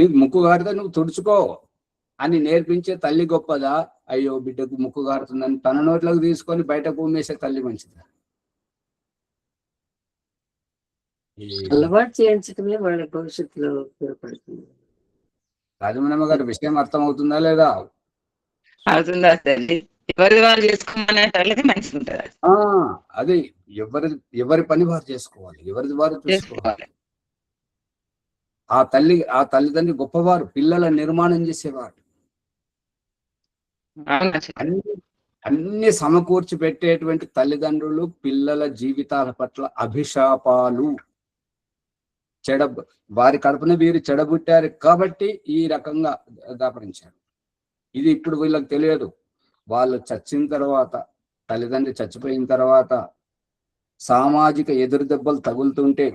నీ ముక్కు గారితే నువ్వు తుడుచుకో అని నేర్పించే తల్లి గొప్పదా? అయ్యో బిడ్డకు ముక్కు గారుతుందని తన నోట్లోకి తీసుకొని బయటకు ఉమ్మేసే తల్లి మంచిదా? అలవాటు చేయించడమే వాళ్ళ భవిష్యత్తులో ఉపయోగపడుతుంది. రాజమణమ్మ గారి విషయం అర్థమవుతుందా లేదా? అవుతుందా తల్లి? ఎవరి వాళ్ళు చేసుకోమనే తల్లిది మంచిగా ఉంటుంది. అది ఎవరి పని వారు చేసుకోవాలి, ఎవరిది వారు చూసుకోవాలి. ఆ తల్లిదండ్రి గొప్పవారు, పిల్లల నిర్మాణం చేసేవారు, అన్ని సమకూర్చి పెట్టేటువంటి తల్లిదండ్రులు పిల్లల జీవితాల పట్ల అభిశాపాలు వారి కడుపున వీరు చెడబుట్టారు కాబట్టి ఈ రకంగా దాపరించారు. ఇది ఇప్పుడు వీళ్ళకి తెలియదు. వాళ్ళు చచ్చిన తర్వాత, తల్లిదండ్రి చచ్చిపోయిన తర్వాత సామాజిక ఎదురు దెబ్బలు తగులుతుంటే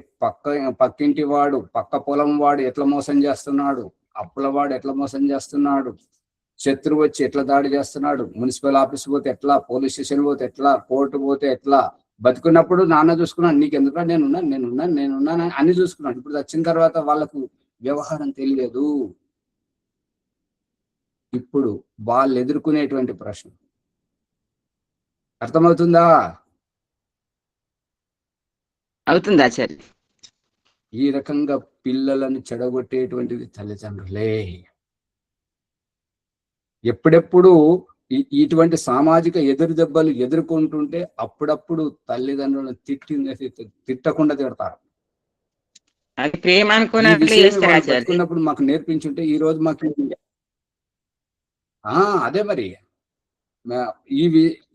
పక్కింటి వాడు, పక్క పొలం వాడు ఎట్లా మోసం చేస్తున్నాడు, అప్పుల వాడు ఎట్లా మోసం చేస్తున్నాడు, శత్రువు వచ్చి ఎట్లా దాడి చేస్తున్నాడు, మున్సిపల్ ఆఫీస్ పోతే ఎట్లా, పోలీస్ స్టేషన్ పోతే ఎట్లా, కోర్టు పోతే ఎట్లా. బతుకున్నప్పుడు నాన్న చూసుకున్నాడు, నీకెందుకు నేనున్నాను అన్ని చూసుకున్నాడు. ఇప్పుడు వచ్చిన తర్వాత వాళ్ళకు వ్యవహారం తెలియదు. ఇప్పుడు వాళ్ళు ఎదుర్కొనేటువంటి ప్రశ్న అర్థమవుతుందా? అవుతుంది ఆచార్య. ఈ రకంగా పిల్లలను చెడగొట్టేటువంటిది తల్లిదండ్రులే. ఎప్పుడెప్పుడు ఇటువంటి సామాజిక ఎదురు దెబ్బలు ఎదుర్కొంటుంటే అప్పుడప్పుడు తల్లిదండ్రులను తిట్టకుండా తిడతారు. అది ప్రేమ అనుకున్నప్పుడు మాకు నేర్పించుంటే ఈ రోజు మాకు అదే మరి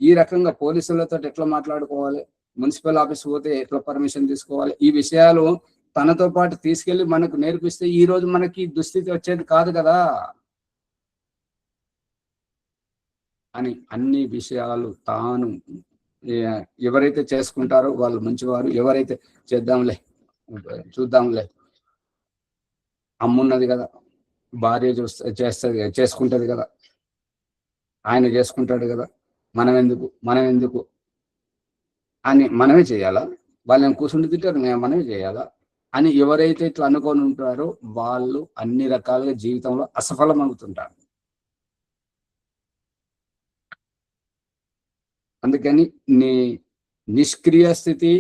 ఈ రకంగా పోలీసులతో ఎట్లా మాట్లాడుకోవాలి, మున్సిపల్ ఆఫీస్ పోతే ఎట్లా పర్మిషన్ తీసుకోవాలి, ఈ విషయాలు తనతో పాటు తీసుకెళ్లి మనకు నేర్పిస్తే ఈ రోజు మనకి దుస్థితి వచ్చేది కాదు కదా అని అన్ని విషయాలు తాను ఎవరైతే చేసుకుంటారో వాళ్ళు మంచివారు, ఎవరైతే చూద్దాంలే అమ్మున్నది కదా, భార్య చేసుకుంటది కదా, ఆయన చేసుకుంటాడు కదా, మనం ఎందుకు అని మనమే చేయాలా, వాళ్ళని కూర్చుండి తింటారు మనమే చేయాలా అని ఎవరైతే ఇట్లా అనుకొని ఉంటారో వాళ్ళు అన్ని రకాలుగా జీవితంలో అసఫలం అవుతుంటారు. అందుకని నిష్క్రియ స్థితి,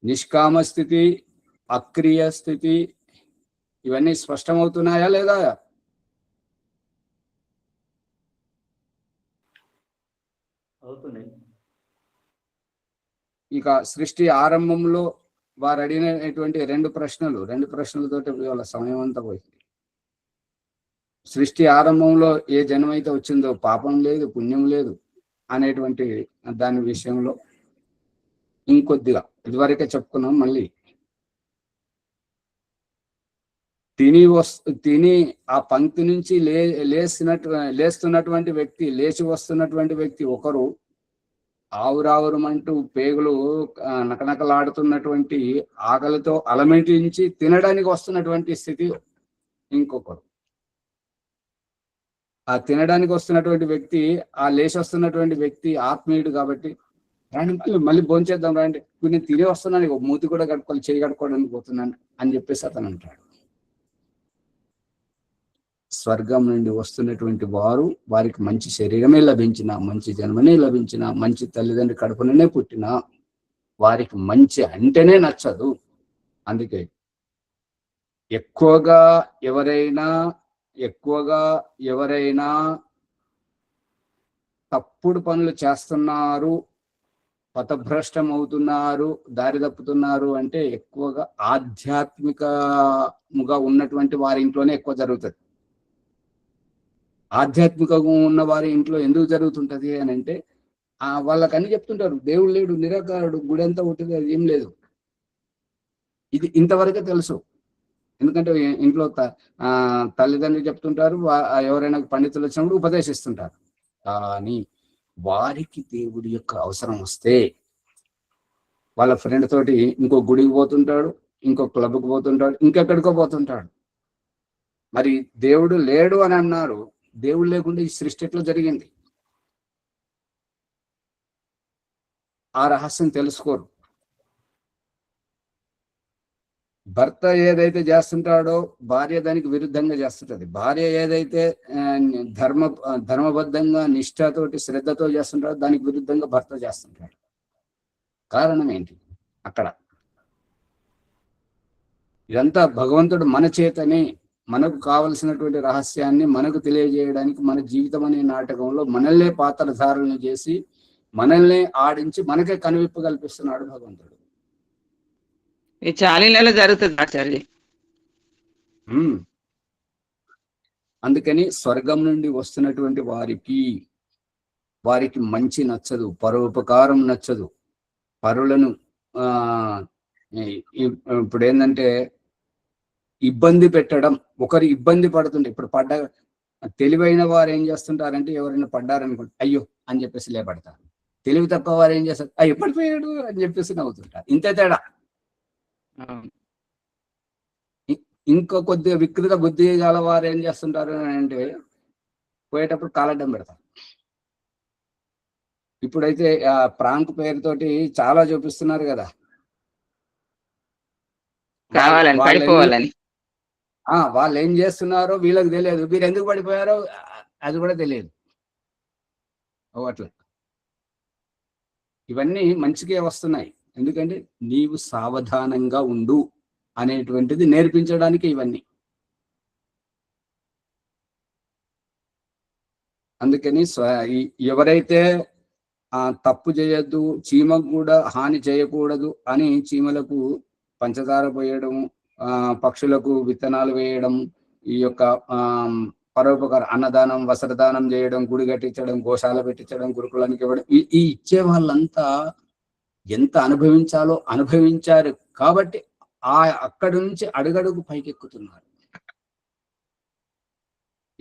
నిష్కామ స్థితి, అక్రియ స్థితి ఇవన్నీ స్పష్టమవుతున్నాయా లేదా? అవుతున్నాయి. ఇక సృష్టి ఆరంభంలో వారు అడిగినటువంటి రెండు ప్రశ్నలతోటి వాళ్ళ సమయం అంతా పోయింది. సృష్టి ఆరంభంలో ఏ జన్మైతే వచ్చిందో పాపం లేదు, పుణ్యం లేదు అనేటువంటి దాని విషయంలో ఇంకొద్దిగా ఇదివరకే చెప్పుకున్నాం. మళ్ళీ తిని ఆ పంక్తి నుంచి లేస్తున్నటువంటి వ్యక్తి, లేచి వస్తున్నటువంటి వ్యక్తి ఒకరు, ఆవురావురమంటూ పేగులు నకనకలాడుతున్నటువంటి ఆకలితో అలమటించి తినడానికి వస్తున్నటువంటి స్థితి ఇంకొకరు. ఆ తినడానికి వస్తున్నటువంటి వ్యక్తి, ఆ లేచి వస్తున్నటువంటి వ్యక్తి ఆత్మీయుడు కాబట్టి మళ్ళీ భోంచేద్దాం రండి, నేను తిని వస్తున్నాను, మూతి కూడా కట్టుకోవాలి, చేయి కట్టుకోవడానికి పోతున్నాను అని చెప్పేసి అతను అంటాడు. స్వర్గం నుండి వస్తున్నటువంటి వారు, వారికి మంచి శరీరమే లభించిన, మంచి జన్మనే లభించిన, మంచి తల్లిదండ్రి కడుపుననే పుట్టిన వారికి మంచి అంటేనే నచ్చదు. అందుకే ఎక్కువగా ఎవరైనా తప్పుడు పనులు చేస్తున్నారు, పథభ్రష్టం అవుతున్నారు, దారి తప్పుతున్నారు అంటే ఎక్కువగా ఆధ్యాత్మికముగా ఉన్నటువంటి వారి ఇంట్లోనే ఎక్కువ జరుగుతుంది. ఆధ్యాత్మికంగా ఉన్న వారి ఇంట్లో ఎందుకు జరుగుతుంటది అని అంటే వాళ్ళకన్నీ చెప్తుంటారు, దేవుడు లేడు, నిరాకారుడు, గుడి అంతా ఉంటుంది, అది ఏం లేదు. ఇది ఇంతవరకే తెలుసు. ఎందుకంటే ఇంట్లో తల్లిదండ్రులు చెప్తుంటారు, ఎవరైనా పండితులు వచ్చినప్పుడు ఉపదేశిస్తుంటారు. కానీ వారికి దేవుడి యొక్క అవసరం వస్తే వాళ్ళ ఫ్రెండ్ తోటి ఇంకో గుడికి పోతుంటాడు, ఇంకో క్లబ్కి పోతుంటాడు, ఇంకెక్కడికో పోతుంటాడు. మరి దేవుడు లేడు అని అన్నారు, దేవుడు లేకుండా ఈ సృష్టి ఎట్లా జరిగింది? ఆ రహస్యం తెలుసుకోరు. భర్త ఏదైతే చేస్తుంటాడో భార్య దానికి విరుద్ధంగా చేస్తుంటది. భార్య ఏదైతే ధర్మబద్ధంగా నిష్ఠతోటి శ్రద్ధతో చేస్తుంటాడో దానికి విరుద్ధంగా భర్త చేస్తుంటాడు. కారణం ఏంటి? అక్కడ ఇదంతా భగవంతుడు మన చేతనే మనకు కావలసినటువంటి రహస్యాన్ని మనకు తెలియజేయడానికి మన జీవితం అనే నాటకంలో మనల్నే పాత్రధారులను చేసి మనల్నే ఆడించి మనకే కనువిప్పు కల్పిస్తున్నాడు భగవంతుడు. ఈ చాలీలలో జరుగుతుంది ఆచార్య. అందుకని స్వర్గం నుండి వస్తున్నటువంటి వారికి మంచి నచ్చదు, పరోపకారం నచ్చదు, పరులను ఇప్పుడు ఏంటంటే ఇబ్బంది పెట్టడం, ఒకరు ఇబ్బంది పడుతుంటే, ఇప్పుడు తెలివైన వారు ఏం చేస్తుంటారంటే ఎవరైనా పడ్డారనుకుంటే అయ్యో అని చెప్పేసి లేపడతారు. తెలివి తక్కువ వారు ఏం చేస్తారు, అయ్యో పడిపోయాడు అని చెప్పేసి నవ్వుతుంటారు. ఇంతే తేడా. ఇంకో కొద్దిగా వికృత బుద్ధి గల వారు ఏం చేస్తుంటారు అంటే పోయేటప్పుడు కాలడ్డం పెడతారు. ఇప్పుడైతే ఆ ప్రాంక్ పేరుతోటి చాలా చూపిస్తున్నారు కదా, కావాలని పడిపోవాలని. వాళ్ళు ఏం చేస్తున్నారో వీళ్ళకి తెలియదు, వీరు ఎందుకు పడిపోయారో అది కూడా తెలియదు. అట్లా ఇవన్నీ మంచిగా వస్తున్నాయి. ఎందుకంటే నీవు సావధానంగా ఉండు అనేటువంటిది నేర్పించడానికి ఇవన్నీ. అందుకని ఎవరైతే తప్పు చేయొద్దు, చీమకు కూడా హాని చేయకూడదు అని చీమలకు పంచదార పోయడం, పక్షులకు విత్తనాలు వేయడం, ఈ యొక్క పరోపకార అన్నదానం, వస్త్రదానం చేయడం, గుడి కట్టించడం, గోశాల పెట్టించడం, గురుకులానికి ఇవ్వడం, ఈ ఇచ్చే వాళ్ళంతా ఎంత అనుభవించాలో అనుభవించారు కాబట్టి అక్కడి నుంచి అడుగడుగు పైకెక్కుతున్నారు.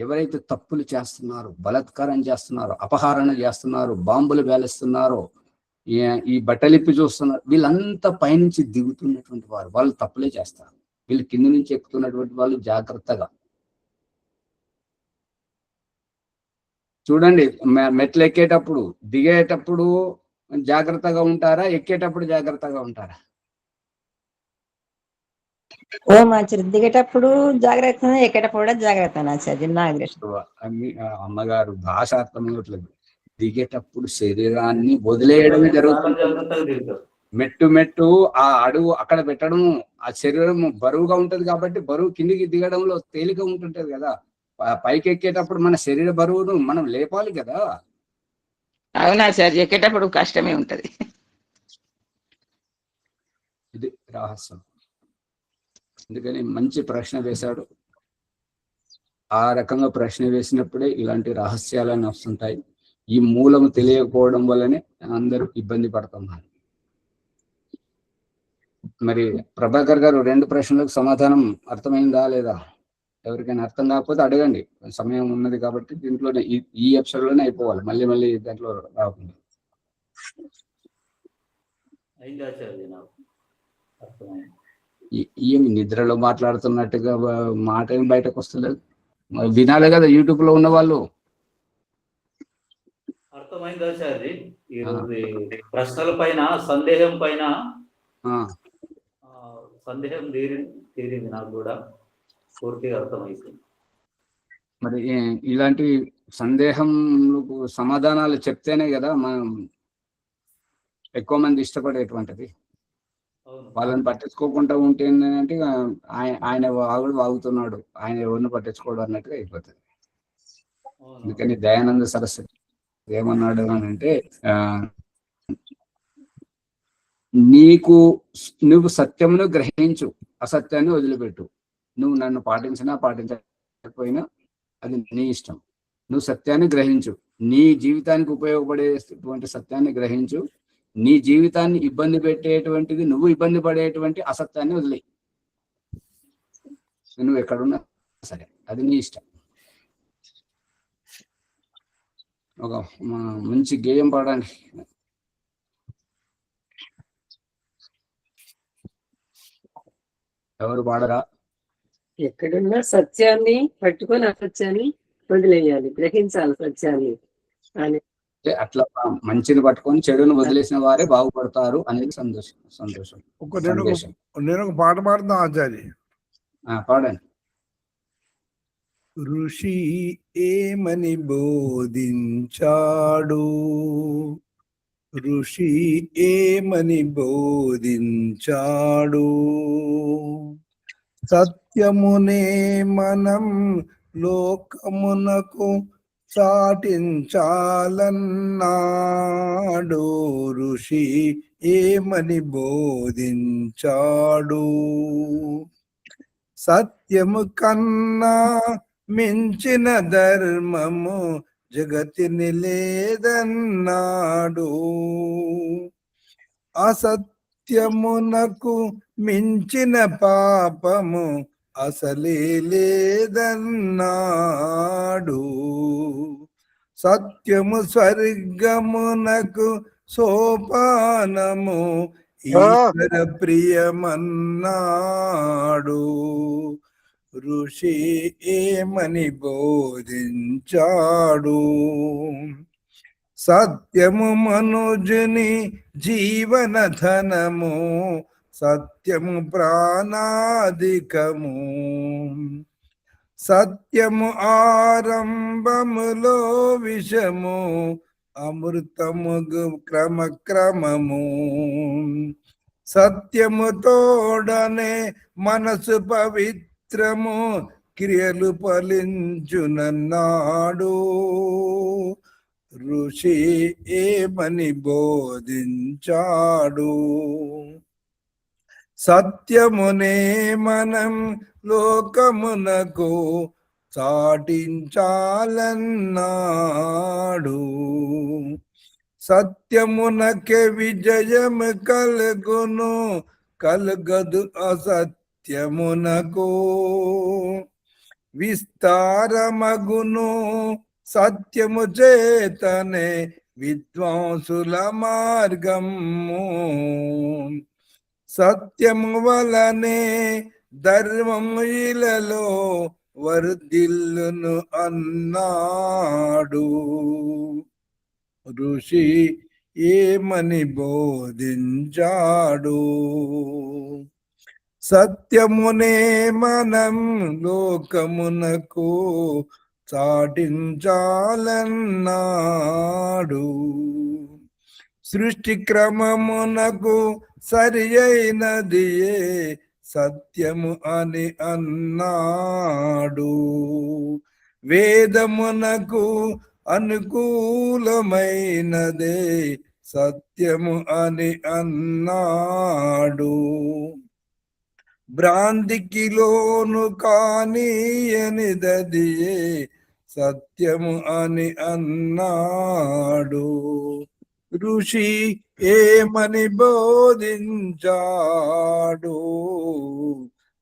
ఎవరైతే తప్పులు చేస్తున్నారో, బలాత్కారం చేస్తున్నారో, అపహరణ చేస్తున్నారో, బాంబులు వేలుస్తున్నారో, ఈ బట్టలిప్పి చూస్తున్నారు, వీళ్ళంతా పైనుంచి దిగుతున్నటువంటి వారు, వాళ్ళు తప్పులే చేస్తారు. వీళ్ళు కింద నుంచి ఎక్కుతున్నటువంటి వాళ్ళు జాగ్రత్తగా చూడండి. మెట్లు ఎక్కేటప్పుడు, దిగేటప్పుడు జాగ్రత్తగా ఉంటారా? ఎక్కేటప్పుడు జాగ్రత్తగా ఉంటారా? ఓం ఆచార్య దిగేటప్పుడు జాగ్రత్త, ఎక్కేటప్పుడు కూడా జాగ్రత్త ఆచార్య. నాకు దృష్టి అమ్మగారు భాష అర్థం అవ్వట్లేదు. దిగేటప్పుడు శరీరాన్ని వదిలేయడమే జరుగుతుంది. జాగ్రత్తగా దిగుతారు. మెట్టు ఆ అడుగు అక్కడ పెట్టడం, ఆ శరీరం బరువుగా ఉంటది కాబట్టి బరువు కిందికి దిగడంలో తేలిక ఉంటుంటది కదా. పైకి ఎక్కేటప్పుడు మన శరీర బరువును మనం లేపాలి కదా. అవునా సార్, ఎక్కేటప్పుడు కష్టమే ఉంటది. ఇది రహస్యం. అందుకని మంచి ప్రశ్న వేశాడు. ఆ రకంగా ప్రశ్న వేసినప్పుడే ఇలాంటి రహస్యాలన్నీ వస్తుంటాయి. ఈ మూలము తెలియకపోవడం వల్లనే అందరూ ఇబ్బంది పడుతున్నారు. మరి ప్రభాకర్ గారు 2 ప్రశ్నలకు సమాధానం అర్థమైందా లేదా? ఎవరికైనా అర్థం కాకపోతే అడగండి, సమయం ఉన్నది కాబట్టి. దీంట్లోనే ఈ ఎపిసోడ్ లోనే అయిపోవాలి, మళ్ళీ దాంట్లో రాకుండా. అయింది ఆచార్య, నాకు అర్థమైంది. ఏమి నిద్రలో మాట్లాడుతున్నట్టుగా మాట ఏం బయటకు వస్తలేదు. వినాలి కదా యూట్యూబ్ లో ఉన్న వాళ్ళు. అర్థమైంది ఆచార్య. ఈ ప్రశ్నల పైన సందేహం పైన సందేహం తీరింది, నాకు కూడా పూర్తిగా అర్థమైంది. మరి ఇలాంటి సందేహంకు సమాధానాలు చెప్తేనే కదా మనం ఎక్కువ మంది ఇష్టపడేటువంటిది. వాళ్ళని పట్టించుకోకుండా ఉంటే ఏంటంటే ఆయన వాగుడు వాగుతున్నాడు, ఆయన ఎవరిని పట్టించుకోవడం అన్నట్టుగా అయిపోతుంది. అందుకని దయానంద సరస్వతి ఏమన్నాడు అని అంటే, నువ్వు సత్యమును గ్రహించు, అసత్యాన్ని వదిలిపెట్టు. నువ్వు నన్ను పాటించినా పాటించకపోయినా అది నీ ఇష్టం. నువ్వు సత్యాన్ని గ్రహించు, నీ జీవితానికి ఉపయోగపడేటువంటి సత్యాన్ని గ్రహించు. నీ జీవితాన్ని ఇబ్బంది పెట్టేటువంటిది, నువ్వు ఇబ్బంది పడేటువంటి అసత్యాన్ని వదిలే. నువ్వు ఎక్కడున్నా సరే అది నీ ఇష్టం. ఒక మంచి గేయం పాడండి. ఎవరు పాడరా? ఎక్కడున్నా సత్యాన్ని పట్టుకొని అసత్యాన్ని వదిలేయాలి, గ్రహించాలి సత్యాన్ని అని. అట్లా మంచిని పట్టుకొని చెడును వదిలేసిన వారే బాగుపడతారు అనేది సంతోషం. నేను ఒక పాట పాడుతున్నా ఆచార్య. పాడండి. ఋషి ఏమని బోధించాడు, ఋషి ఏమని బోధించాడు, సత్యమునే మనం లోకమునకు చాటించాలన్నాడు. ఋషి ఏమని బోధించాడు, సత్యము కన్నా మించిన ధర్మము జగతిని లేదన్నాడు. అసత్యమునకు మించిన పాపము అసలే లేదన్నాడు. సత్యము స్వర్గమునకు సోపానము ఈశ్వర ప్రియమన్నాడు. ఋషి ఏమని బోధించాడు, సత్యము మనుజుని జీవన ధనము, సత్యము ప్రాణాధికము, సత్యము ఆరంభములో విషము, అమృతము క్రమక్రమము. సత్యము తోడనే మనసు పవిత్రము, క్రియలు ఫలించునన్నాడు. ఋషి ఏమని బోధించాడు, సత్యమునే మనం లోకమునకు చాటించాలన్నాడు. సత్యమునకే విజయం కలుగును, కలుగదు అసత్యమునకు. విస్తారమగును సత్యము చేతనే విద్వాంసుల మార్గము. సత్యము వలనే ధర్మము ఇలలో వర్ధిల్లును అన్నాడు. ఋషి ఏమని బోధించాడు? సత్యమునే మనం లోకమునకు చాటించాలన్నాడు. సృష్టి క్రమమునకు సరి అయినదియే సత్యము అని అన్నాడు. వేదమునకు అనుకూలమైనదే సత్యము అని అన్నాడు. భ్రాంతికి లోను కానీయనిదదియే సత్యము అని అన్నాడు. ఋషి ఏమని బోధించాడు?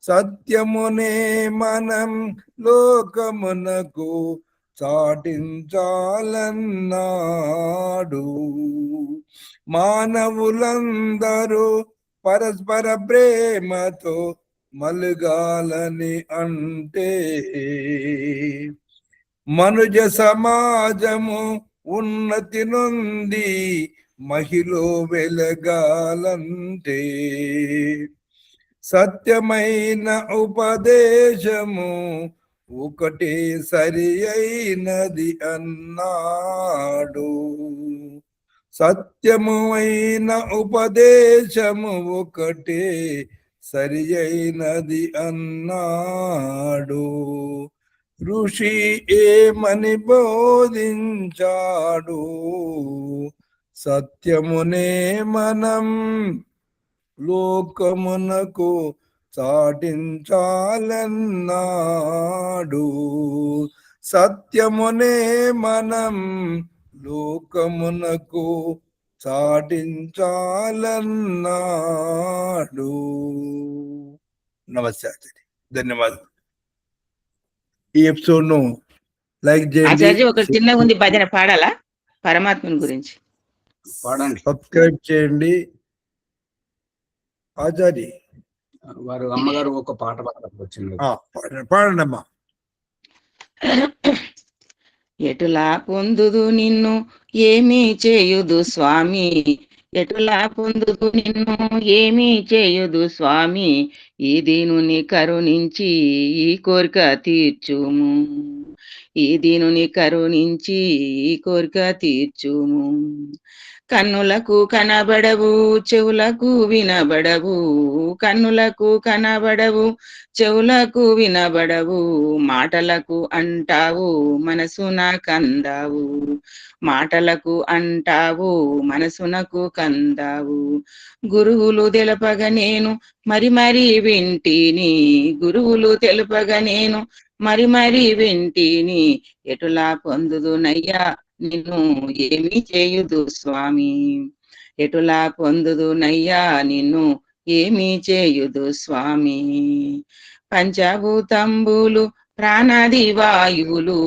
సత్యమునే మనం లోకమునకు చాటించాలన్నాడు. మానవులందరూ పరస్పర ప్రేమతో మలుగాలని అంటే, మనుజ సమాజము ఉన్నతి నొంది మహిళ వెలగాలంటే, సత్యమైన ఉపదేశము ఒకటే సరి అయినది అన్నాడు. సత్యమైన ఉపదేశము ఒకటే సరి అయినది అన్నాడు. ఋషి ఏమని బోధించాడు? సత్యమునే మనం లోకమునకు చాటించాలన్నాడు. సత్యమునే మనం లోకమునకు చాటించాలన్నాడు. నమస్తే ఆచార్య, ధన్యవాదాలు. ఈ ఎపిసోడ్ ను లైక్ ఆచార్య చేయండి, ఒక చిన్నగా ఉంది భజన పాడాలా పరమాత్మని గురించి? పాడండి. సబ్స్క్రైబ్ చేయండి. ఆచార్య వారు అమ్మగారు ఒక పాట పాడడానికి వచ్చింది. పాడండి అమ్మా. ఎటులా పొందుదు నిన్ను ఏమీ చేయుదు స్వామి, ఎటులా పొందుదు నిన్ను ఏమీ చేయుదు స్వామి, ఈ దీనుని కరుణించి ఈ కోరిక తీర్చుము, ఈ దీనుని కరుణించి ఈ కోరిక తీర్చుము. కన్నులకు కనబడవు చెవులకు వినబడవు, కన్నులకు కనబడవు చెవులకు వినబడవు, మాటలకు అంటావు మనసున కందావు, మాటలకు అంటావు మనసునకు కందావు. గురువులు తెలపగా నేను మరి మరి వింటిని, గురువులు తెలుపగా నేను మరి మరి వింటిని, ఎటులా పొందుదునయ్యా నిన్ను ఏమి చేయుదు స్వామి, ఎటులా పొందుదునయ్యా నిన్ను ఏమి చేయుదు స్వామి. పంచభూతంబులు ప్రాణాది వాయువులు,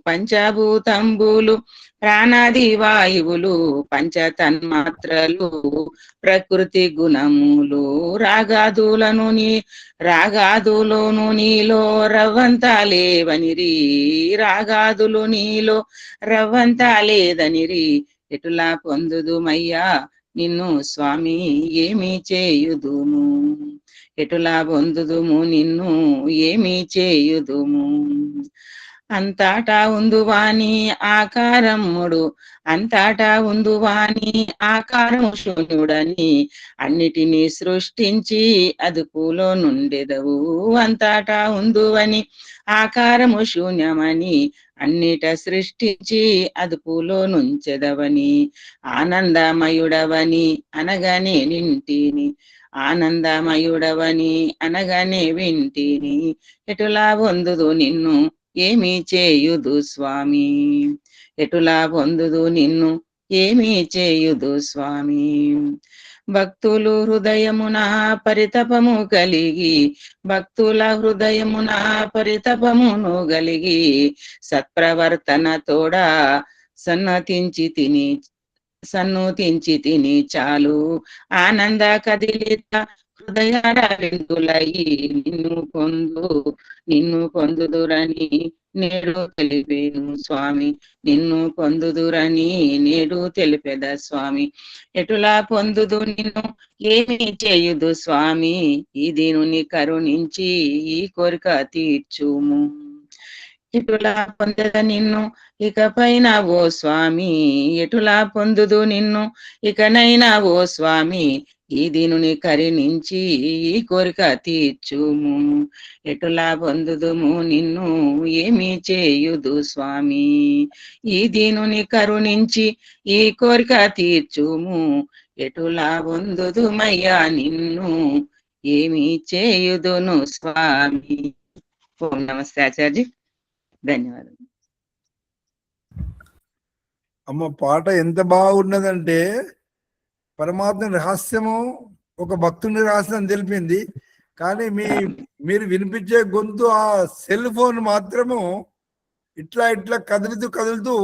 పంచభూతంబులు ప్రాణాది వాయువులు, పంచతన్మాత్రలు ప్రకృతి గుణములు, రాగాదులోను నీలో రవ్వంతా లేవనిరి, రాగాదులు నీలో రవ్వంతా లేదనిరి, ఎటులా పొందుదుమయ్యా నిన్ను స్వామి ఏమి చేయుదుము, ఎటులా పొందుదుము నిన్ను ఏమి చేయుదుము. అంతటా ఉందువాని ఆకారముడు, అంతటా ఉందువాని ఆకారము శూన్యుడని అన్నిటినీ సృష్టించి అదుపులో నుండెదవు, అంతటా ఉందువని ఆకారము శూన్యమని అన్నిట సృష్టించి అదుపులో నుంచెదవని, ఆనందమయుడవని అనగానే నింటిని, ఆనందమయుడవని అనగానే వింటిని, ఎటులా పొందుదు నిన్ను ఏమి చేయుదు స్వామి, ఎటులా పొందుదు నిన్ను ఏమి చేయుదు స్వామి. భక్తులు హృదయమున పరితపము కలిగి, భక్తుల హృదయమున పరితపమును కలిగి, సత్ప్రవర్తన తోడా సన్నుతించి తిని చాలు. ఆనంద కదిలిత హృదయాల విందులయి నిన్ను పొందుదురని నేడు తెలిపేను స్వామి. నిన్ను పొందుదురని నేడు తెలిపెద స్వామి. ఎటులా పొందుదు నిన్ను ఏమి చేయుదు స్వామి. ఈ దీనుని కరుణించి ఈ కోరిక తీర్చుము. ఎటులా పొందద నిన్ను ఇకపైన ఓ స్వామి. ఎటులా పొందుదు నిన్ను ఇకనైనా ఓ స్వామి. ఈ దీనుని కరుణించి ఈ కోరిక తీర్చుము. ఎటులా పొందుదుము నిన్ను ఏమి చేయుదు స్వామి. ఈ దీనుని కరుణించి ఈ కోరిక తీర్చుము. ఎటులా పొందుదుమయ్యా నిన్ను ఏమి చేయుదును స్వామి. ఓం నమస్తే ఆచార్య. ధన్యవాదాలు. అమ్మ పాట ఎంత బాగున్నదంటే పరమాత్మ రహస్యము ఒక భక్తుని రహస్యం తెలిపింది. కానీ మీరు వినిపించే గొంతు ఆ సెల్ ఫోన్ మాత్రము ఇట్లా ఇట్లా కదులుతూ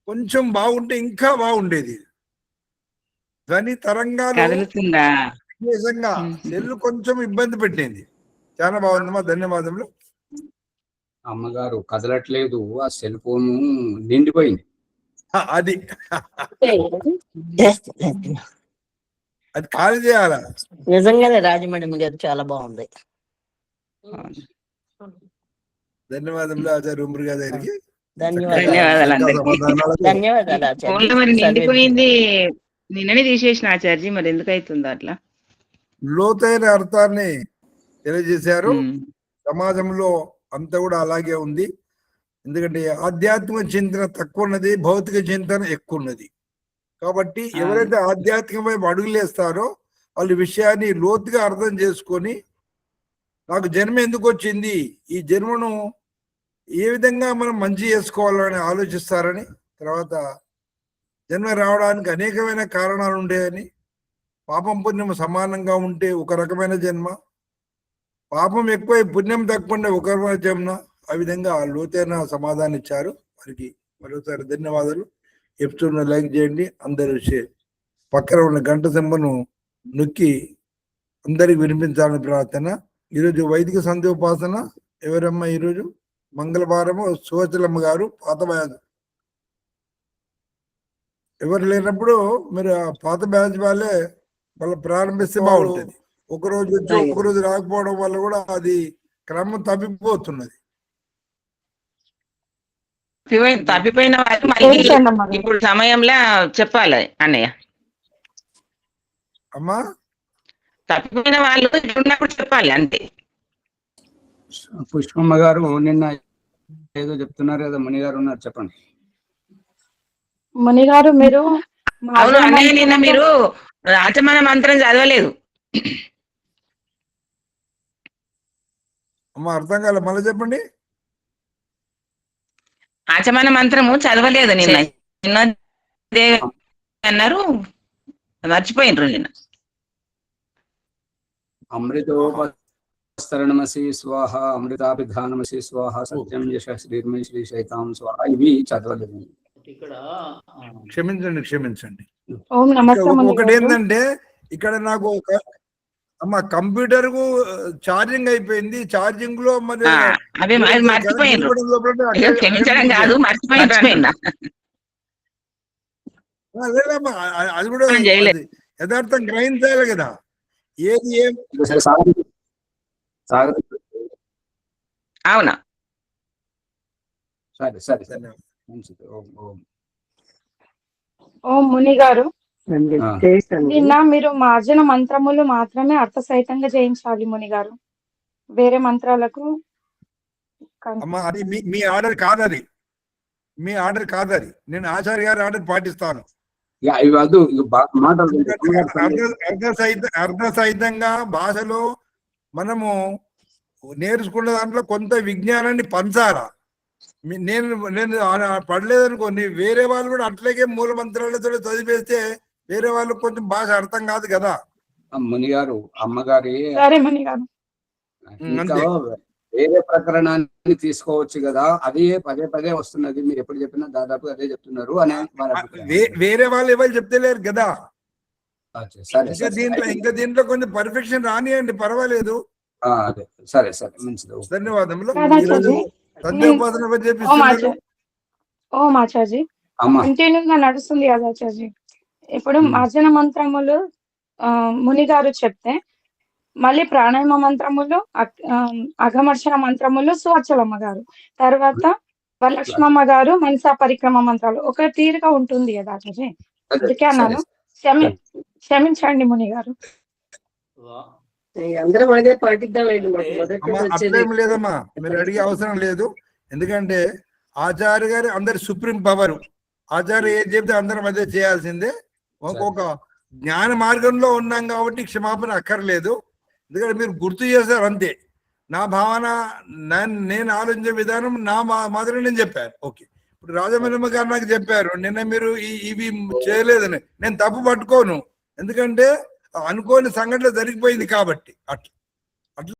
కొంచెం బాగుంటే ఇంకా బాగుండేది. ధ్వని తరంగాలు కదులుతుందా? నిజంగా సెల్ కొంచెం ఇబ్బంది పెట్టింది. చాలా బాగుందమ్మా, ధన్యవాదములు. అమ్మగారు కదలట్లేదు, ఆ సెల్ ఫోన్ నిండిపోయింది. అది అది ఖాళీ చేయాలా? నిజంగానే రాజమండ్రి గారు చాలా బాగుంది. ధన్యవాదములు ఆచార్య ఉమ్మరిగా గారికి. ధన్యవాదాలు ఫోన్లో మరి నిండిపోయింది. నిన్ననే తీసేసిన ఆచార్జీ, మరి ఎందుకు అవుతుందో అట్లా? లోతైన అర్థాన్ని తెలియజేశారు. సమాజంలో అంతా కూడా అలాగే ఉంది. ఎందుకంటే ఆధ్యాత్మిక చింతన తక్కువ ఉన్నది, భౌతిక చింతన ఎక్కువ ఉన్నది. కాబట్టి ఎవరైతే ఆధ్యాత్మిక వైపు అడుగులేస్తారో వాళ్ళు విషయాన్ని లోతుగా అర్థం చేసుకొని నాకు జన్మ ఎందుకు వచ్చింది, ఈ జన్మను ఏ విధంగా మనం మంచి చేసుకోవాలని ఆలోచిస్తారని, తర్వాత జన్మ రావడానికి అనేకమైన కారణాలు ఉండేవని, పాపం పుణ్యం సమానంగా ఉంటే ఒక రకమైన జన్మ, పాపం ఎక్కువ పుణ్యం తక్కువ ఒక రకమైన జన్మ, ఆ విధంగా లోతైన సమాధానం ఇచ్చారు. వారికి మరోసారి ధన్యవాదాలు. ఎపిసోడ్ను లైక్ చేయండి. అందరూ పక్కన ఉన్న గంట సింబను నొక్కి అందరికి వినిపించాలని ప్రార్థన. ఈరోజు వైదిక సంధ్యోపాసన ఎవరమ్మా? ఈరోజు మంగళవారము సువచలమ్మ గారు పాత బ్యాచ్. ఎవరు లేనప్పుడు మీరు ఆ పాత బ్యాచ్ వాళ్ళే ప్రారంభిస్తే బాగుంటుంది. ఒకరోజు వచ్చి ఒకరోజు రాకపోవడం వల్ల కూడా అది క్రమం తప్పిపోతున్నది. తప్పిపోయిన వాళ్ళు మళ్ళీ ఇప్పుడు సమయంలో చెప్పాలి అన్నయ్య. అమ్మా తప్పిపోయిన వాళ్ళు ఉన్నప్పుడు చెప్పాలి అంతే. పుష్పమ్మ గారు నిన్న ఏదో చెప్తున్నారు కదా, ముని గారు ఉన్నారు, చెప్పండి. ముని గారు మీరు అవును అన్నయ్య, నిన్న మీరు ఆచమన మంత్రం చదవలేదు. అమ్మా అర్థం కాలే, మళ్ళీ చెప్పండి. ఆచమన మంత్రము చదవలేదు నిన్న అన్నారు, మర్చిపోయినరు నిన్న. అమృతోపస్తరణమసి స్వాహ, అమృతాభిధానమసి స్వాహ, సత్యం యశ శ్రీర్మే శ్రీ శైతాం స్వాహ, ఇవి చదవలేదు. ఇక్కడ క్షమించండి. ఓం నమస్తే. ఒకటి ఏంటంటే ఇక్కడ నాకు కంప్యూటర్ కు ఛార్జింగ్ అయిపోయింది. ఛార్జింగ్ లో మరి అది కూడా యథార్థం గ్రహించాలి కదా. ఏది ఏం అవునా? సరే సరే. ఓం ముని గారు, నిన్న మీరు మార్జన మంత్రములు మాత్రమే అర్థ సహితంగా చేయించాలి ముని గారు. వేరే మంత్రాలకు అది మీ ఆర్డర్ కాదది, మీ ఆర్డర్ కాదది. నేను ఆచార్య గారి ఆర్డర్ పాటిస్తాను. అర్థ సహితంగా భాషలో మనము నేర్చుకున్న దాంట్లో కొంత విజ్ఞానాన్ని పంచాలా. నేను నేను పడలేదు అనుకోండి, వేరే వాళ్ళు కూడా అట్లాగే మూల మంత్రాలతో చదివేస్తే వేరే వాళ్ళకి కొంచెం భాష అర్థం కాదు కదా. ముని గారు అమ్మగారి సరే ముని గారు. ఇంకా అంతే. వేరే ప్రకరణాన్ని తీసుకోవచ్చు కదా, అదే పదే పదే వస్తున్నది, మీరు ఎప్పుడు చెప్పినా దాదాపు అదే చెప్తున్నారు అనే వారి అభిప్రాయం. వేరే వాళ్ళు ఎవరు చెప్తలేరు కదా. అచ్చా, సరే ఇంకా దీంట్లో కొంచెం పర్ఫెక్షన్ రానియండి, పర్వాలేదు. అదే సరే సరే మంచిది. ధన్యవాదములు. రాధాచార్య. సంధ్యోపాసన ఓం చేపిస్తున్నారు. ఓం ఆచార్య. అమ్మా కంటిన్యూగా నడుస్తుంది కదా ఆచార్య. ఇప్పుడు మ్మ్. మార్జన మంత్రములు ముని గారు చెప్తే, మళ్ళీ ప్రాణాయామ మంత్రములు, అఘమర్షణ మంత్రములు సువర్చలమ్మ గారు, తర్వాత వరలక్ష్మమ్మ గారు మనసా పరిక్రమ మంత్రాలు ఒక తీరుగా ఉంటుంది కదా ఆచార్య. సరే, అందుకే అన్నాను. క్షమించండి ముని గారు. అందరం అదే పాటిద్దామండి. మాకు మొదటి అమ్మా వచ్చేది అట్లేం లేదమ్మా, మీరు అడిగే అవసరం లేదు. ఎందుకంటే ఆచార్య గారు అందరి సుప్రీం పవర్. ఆచార్య ఏది చెప్తే అందరం అదే చేయాల్సిందే. ఒక్కొక్క జ్ఞాన మార్గంలో ఉన్నాం కాబట్టి క్షమాపణ అక్కర్లేదు. ఎందుకంటే మీరు గుర్తు చేశారు అంతే. నా భావన, నేను ఆలోచించే విధానం నా మాదిరి నేను చెప్పాను. ఓకే, ఇప్పుడు రాజమణిమ్మ గారు నాకు చెప్పారు నిన్న మీరు ఇవి చేయలేదని, నేను తప్పు పట్టుకోను. ఎందుకంటే అనుకోని సంఘటన జరిగిపోయింది కాబట్టి అట్లా.